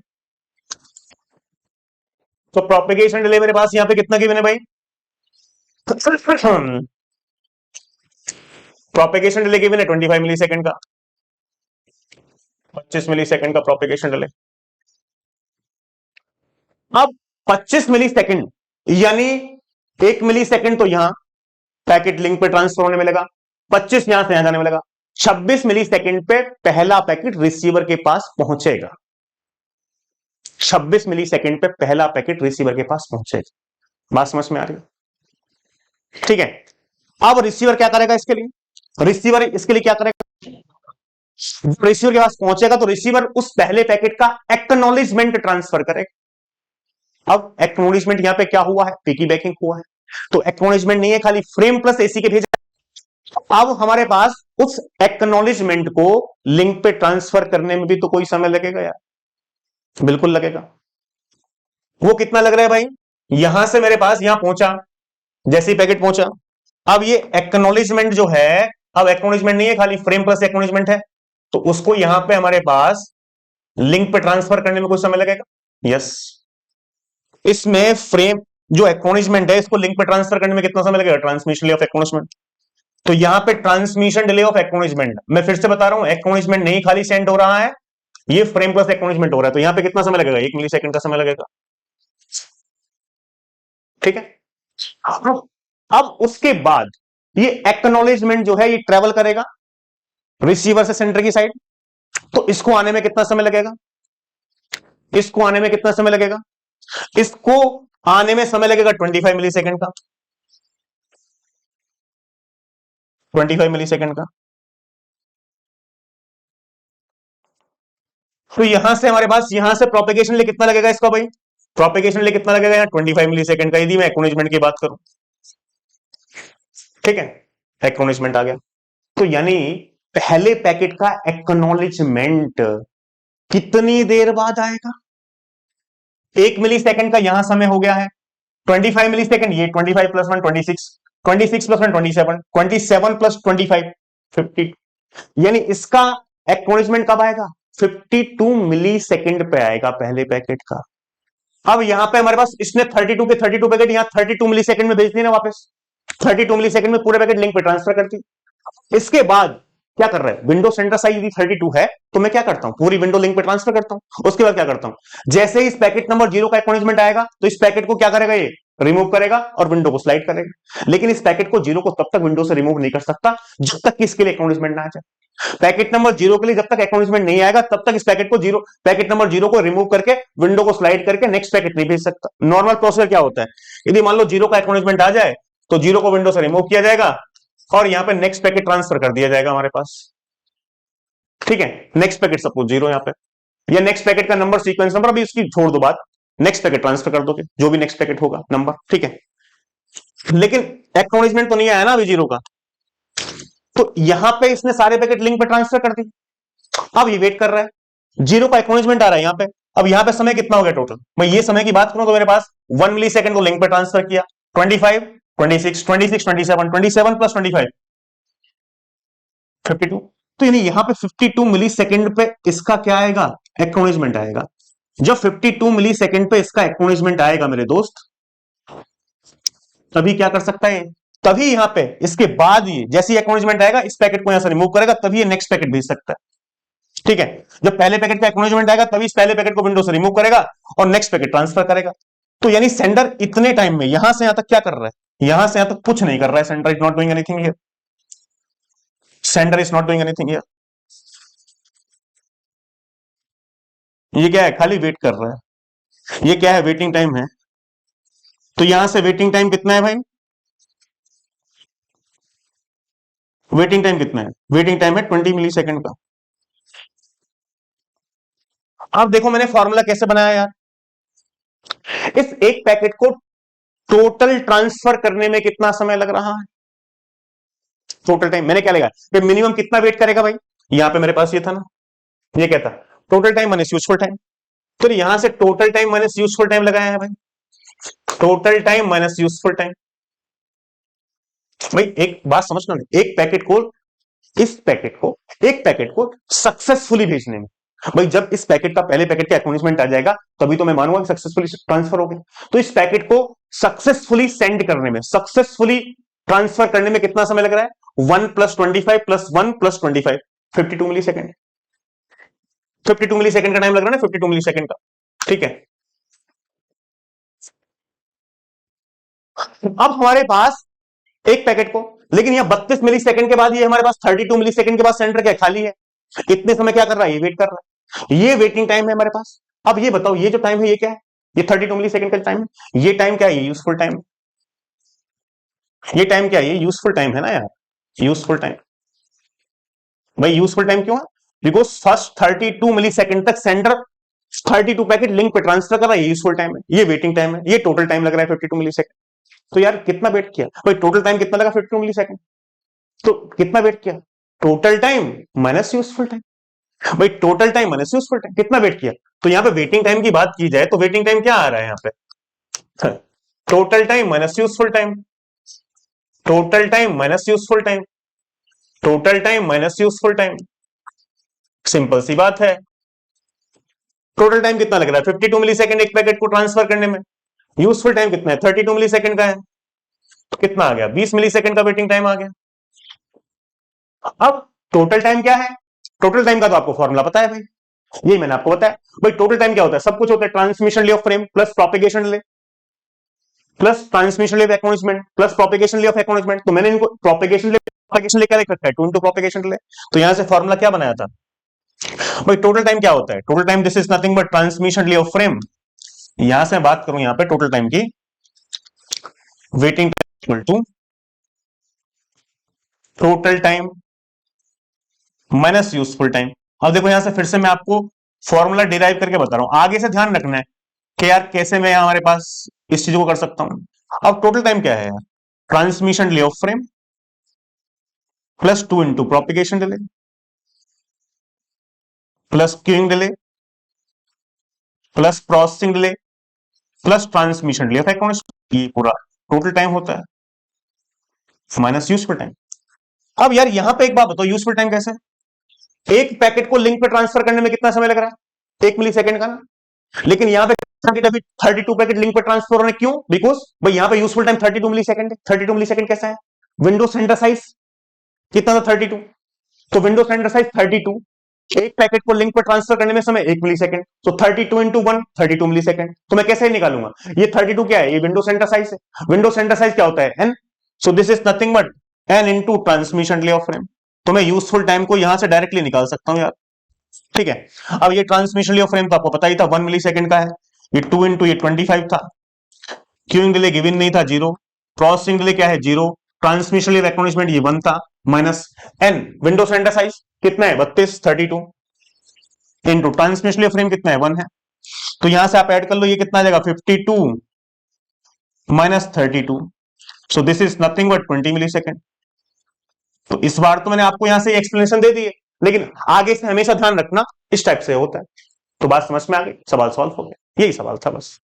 तो प्रोपेगेशन डिले मेरे पास यहां पे कितना गिवन है भाई? प्रोपेगेशन डिले गिवन है 25 मिली सेकंड का, 25 मिली सेकंड का प्रोपेगेशन डिले। अब 25 मिली सेकंड यानी 1 मिली सेकंड तो यहां पैकेट लिंक पे ट्रांसफर होने में लगा, 25 यहां से यहां जाने में लगा, 26 मिली सेकंड पे पहला पैकेट रिसीवर के पास पहुंचेगा। 26 मिली सेकंड पे पहला पैकेट रिसीवर के पास पहुंचेगा। बात समझ में आ रही है? ठीक है, अब रिसीवर क्या करेगा इसके लिए? रिसीवर इसके लिए क्या करेगा? रिसीवर के पास पहुंचेगा तो रिसीवर उस पहले पैकेट का एक्नॉलेजमेंट ट्रांसफर करेगा। अब एक्नॉलेजमेंट यहां पे क्या हुआ है? पिकी बैकिंग हुआ है, तो एक्नॉलेजमेंट नहीं है, खाली फ्रेम प्लस एसी के भेजा। अब हमारे पास उस एक्नॉलेजमेंट को लिंक पे ट्रांसफर करने में भी तो कोई समय लगेगा यार, बिल्कुल लगेगा। वो कितना लग रहा है भाई? यहां से मेरे पास यहां पहुंचा, जैसे ही पैकेट पहुंचा, अब ये एक्नॉलेजमेंट जो है, अब एक्नॉलेजमेंट नहीं है, खाली फ्रेम प्लस एक्नॉलेजमेंट है, तो उसको यहां पे हमारे पास लिंक पे ट्रांसफर करने में कुछ समय लगेगा। यस, इसमें फ्रेम जो एक्नॉलेजमेंट है इसको लिंक पे ट्रांसफर करने में कितना समय लगेगा? Transmission delay of acknowledgement. तो यहां पे ट्रांसमिशन डिले ऑफ एक्नॉलेजमेंट, मैं फिर से बता रहा हूं, एक्नॉलेजमेंट नहीं खाली सेंड हो रहा है, ये फ्रेम प्लस एक्नॉलेजमेंट हो रहा है, तो यहां पे कितना समय लगेगा? 1 मिली सेकंड का समय लगेगा। ठीक है, अब उसके बाद ये एक्नॉलेजमेंट जो है ये ट्रेवल करेगा रिसीवर से सेंडर की साइड, तो इसको आने में कितना समय लगेगा? इसको आने में कितना समय लगेगा? इसको आने में समय लगेगा 25 मिली सेकंड का, 25 मिली सेकंड का। तो यहां से हमारे पास यहां से प्रोपेगेशन लिए कितना लगेगा इसका भाई? प्रोपेगेशन लिए कितना लगेगा? 25 मिली सेकंड का, यदि मैं एक्नॉलेजमेंट की बात करूं। ठीक है, एक्नॉलेजमेंट आ गया, तो यानी पहले पैकेट का एक्नॉलेजमेंट कितनी देर बाद आएगा? 1 मिली सेकंड का यहां समय हो गया है, 25 मिली सेकंड, ये 25 प्लस 1 26, 26 प्लस 1 27, 27 प्लस 25 50, यानी इसका एक्नॉलेजमेंट कब आएगा? 52 मिली सेकंड पे आएगा पहले पैकेट का। अब यहां पे हमारे पास इसने 32 के 32 पैकेट यहां 32 मिली सेकंड में भेज दिए ना वापस, 32 मिली सेकंड में पूरे पैकेट लिंक पे ट्रांसफर कर दी। इसके बाद क्या कर रहा है? विंडो सेंटर साइज यदि 32 है तो मैं क्या करता हूं? पूरी विंडो लिंक पे ट्रांसफर करता हूं। उसके बाद क्या करता हूं? जैसे ही इस पैकेट नंबर 0 का एक्नॉलेजमेंट आएगा तो इस पैकेट को क्या करेगा? ये रिमूव करेगा और विंडो को स्लाइड करेगा। लेकिन इस पैकेट को 0 को तब तक विंडो से रिमूव नहीं कर सकता जब तक कि इसके लिए एक्नॉलेजमेंट ना आ जाए। पैकेट नंबर 0 के लिए जब तक एक्नॉलेजमेंट नहीं आएगा तब तक इस पैकेट को पैकेट नंबर 0 को रिमूव करके विंडो को स्लाइड करके नेक्स्ट पैकेट नहीं भेज सकता। नॉर्मल प्रोसेसर क्या होता है? यदि मान लो 0 का एक्नॉलेजमेंट आ जाए तो 0 को विंडो से रिमूव किया जाएगा और यहां पे नेक्स्ट पैकेट ट्रांसफर कर दिया जाएगा हमारे पास। ठीक है, नेक्स्ट पैकेट सपोज 0 यहां पे, या नेक्स्ट पैकेट का नंबर, सीक्वेंस नंबर, अभी इसकी छोड़ दो बात, नेक्स्ट पैकेट ट्रांसफर कर दोगे, जो भी नेक्स्ट पैकेट होगा नंबर, ठीक है। लेकिन एक्नॉलेजमेंट तो नहीं आया ना अभी जीरो का, तो यहां पे इसने सारे पैकेट लिंक पे ट्रांसफर कर दिए। अब ये वेट कर रहा है, जीरो का एक्नॉलेजमेंट आ रहा है यहां पे। अब यहां पे समय कितना हो गया टोटल, मैं ये समय की बात करूं तो मेरे पास 1 मिली सेकंड को लिंक पे ट्रांसफर किया, 25, 26, 26, 27, 27 प्लस 25, 52। तो यानी यहां पे 52 मिली सेकंड पे इसका क्या आएगा, एक्नॉलेजमेंट आएगा। जब 52 मिली सेकंड पे इसका एक्नॉलेजमेंट आएगा मेरे दोस्त, तभी क्या कर सकता है, तभी यहां पे इसके बाद ये जैसे एक्नॉलेजमेंट आएगा इस पैकेट को यहां से रिमूव करेगा, तभी ये नेक्स्ट पैकेट भेज सकता है, ठीक है। जब पहले पैकेट का एक्नॉलेजमेंट आएगा तभी इस पहले पैकेट को विंडो से रिमूव करेगा और नेक्स्ट पैकेट ट्रांसफर करेगा। तो यानी सेंडर इतने टाइम में यहां से यहां तक क्या कर रहा है, यहां से यहां तक कुछ नहीं कर रहा है, sender is not doing anything here, sender is not doing anything here. ये क्या है, खाली वेट कर रहा है, ये क्या है, वेटिंग टाइम है। तो यहां से वेटिंग टाइम कितना है भाई, वेटिंग टाइम कितना है, वेटिंग टाइम है 20 मिली सेकेंड का। अब देखो मैंने फॉर्मूला कैसे बनाया यार, इस एक पैकेट को टोटल ट्रांसफर करने में कितना समय लग रहा है, टोटल टाइम मैंने क्या लगा, मिनिमम कितना वेट करेगा भाई, यहां पे मेरे पास ये था ना, ये क्या था, total time minus useful time. तो यहां से total time minus useful time लगाया है भाई, total time minus useful time. भाई एक बात समझना, एक पैकेट को, इस पैकेट को, एक पैकेट को सक्सेसफुली भेजने में, भाई जब इस पैकेट का पहले पैकेट का एक्नॉलेजमेंट आ जाएगा तभी तो मैं मानूंगा सक्सेसफुली ट्रांसफर हो गया। तो इस पैकेट को सक्सेसफुली सेंड करने में, सक्सेसफुली ट्रांसफर करने में कितना समय लग रहा है, 1 प्लस 25 प्लस 1 प्लस 25, 52 मिली सेकेंड, 52 मिली सेकेंड का टाइम लग रहा है ना, 52 मिली सेकेंड का, ठीक है। अब हमारे पास एक पैकेट को, लेकिन यहां 32 मिली सेकेंड के बाद ये हमारे पास 32 मिली सेकेंड के बाद सेंटर क्या खाली है, इतने समय क्या कर रहा है, ये वेट कर रहा है, ये वेटिंग टाइम है हमारे पास। अब ये बताओ ये जो टाइम है ये क्या है, ये 32 मिली सेकेंड का टाइम है, ये टाइम क्या है, ये यूजफुल टाइम है, ये टाइम क्या है, ये यूजफुल टाइम है ना यार, यूजफुल टाइम। भाई यूजफुल टाइम क्यों है, बिकॉज फर्स्ट 32 मिली सेकेंड तक सेंडर 32 पैकेट लिंक पे ट्रांसफर कर रहा है, ये यूजफुल टाइम है, ये वेटिंग टाइम है, ये टोटल टाइम लग रहा है 52 मिली सेकेंड। तो यार कितना वेट किया भाई, टोटल टाइम कितना लगा 52 मिली सेकेंड, तो कितना वेट किया, total time minus useful time, भाई total time minus useful time, कितना वेट किया। तो यहां पे वेटिंग टाइम की बात की जाए तो वेटिंग टाइम क्या आ रहा है यहां पे, total time minus useful time, total time minus useful time, total time minus useful time, simple सी बात है। टोटल टाइम कितना लग रहा है 52 मिली सेकेंड एक पैकेट को ट्रांसफर करने में, यूजफुल टाइम कितना है 32 मिली सेकेंड का है, तो कितना आ गया 20 मिली सेकेंड का वेटिंग टाइम आ गया। अब टोटल टाइम क्या है, टोटल टाइम का तो आपको फॉर्मूला पता है भाई, यही मैंने आपको बताया। भाई टोटल टाइम क्या होता है, सब कुछ होता है, transmission delay of frame plus propagation delay plus transmission delay of acknowledgement plus propagation delay of acknowledgement. तो मैंने इनको प्रोपेगेशन डिले क्या लिख रखा है, 2 इंटू प्रोपेगेशन डिले। तो यहां से फॉर्मूला क्या बनाया था भाई, टोटल टाइम क्या होता है, total time this is nothing but transmission delay of frame. यहां से बात करूं यहां पे टोटल टाइम की, waiting time equal to total time minus useful time. अब देखो यहां से फिर से मैं आपको फॉर्मूला डिराइव करके बता रहा हूं, आगे से ध्यान रखना है कि यार कैसे मैं हमारे पास इस चीज को कर सकता हूं। अब टोटल टाइम क्या है यार, transmission delay of frame plus 2 into propagation delay plus queuing delay plus processing delay plus transmission delay of acknowledgement, ये पूरा टोटल टाइम होता है माइनस यूजफुल टाइम। अब यार यहां पे एक बात बताओ, यूजफुल टाइम कैसे, एक पैकेट को लिंक पे ट्रांसफर करने में कितना समय लग रहा है, 1 मिली सेकेंड का ना, लेकिन यहां पे 32 पैकेट लिंक पे ट्रांसफर होने, क्यों, बिकॉज भाई यहां पे यूजफुल टाइम 32 मिली सेकेंड है। 32 मिली सेकेंड कैसा है, विंडो सेंटर साइज कितना था 32, तो विंडो सेंटर साइज 32, एक पैकेट को लिंक पर ट्रांसफर करने में समय 1 मिली सेकेंड, तो 32 इंटू 1 32 मिली सेकेंड। तो मैं कैसे निकालूंगा, ये 32 क्या है, ये विंडो सेंटर साइज है, विंडो सेंटर साइज क्या होता है N, so this is nothing but N into transmission delay of frame. तो मैं यूजफुल टाइम को यहां से डायरेक्टली निकाल सकता हूं यार, ठीक है। अब ये ट्रांसमिशन डिले ऑफ फ्रेम तो आपको पता ही था 1 मिली सेकेंड का है, ये 2 इंटू ये 25 था, क्यूइंग डिले गिवन नहीं था 0, प्रोसेसिंग डिले क्या है 0, ट्रांसमिशन डिले एक्नॉलेजमेंट ये 1 था, minus N window sender size कितना है 32 32, इंटू ट्रांसमिशन फ्रेम कितना है 1 है, तो यहां से आप ऐड कर लो, ये कितना आ जाएगा 52 minus 32, so this is nothing but 20 millisecond. तो इस बार तो मैंने आपको यहां से एक्सप्लेनेशन दे दी है, लेकिन आगे से हमेशा ध्यान रखना इस टाइप से होता है। तो बात समझ में आ गई, सवाल सॉल्व हो गया, यही सवाल था बस।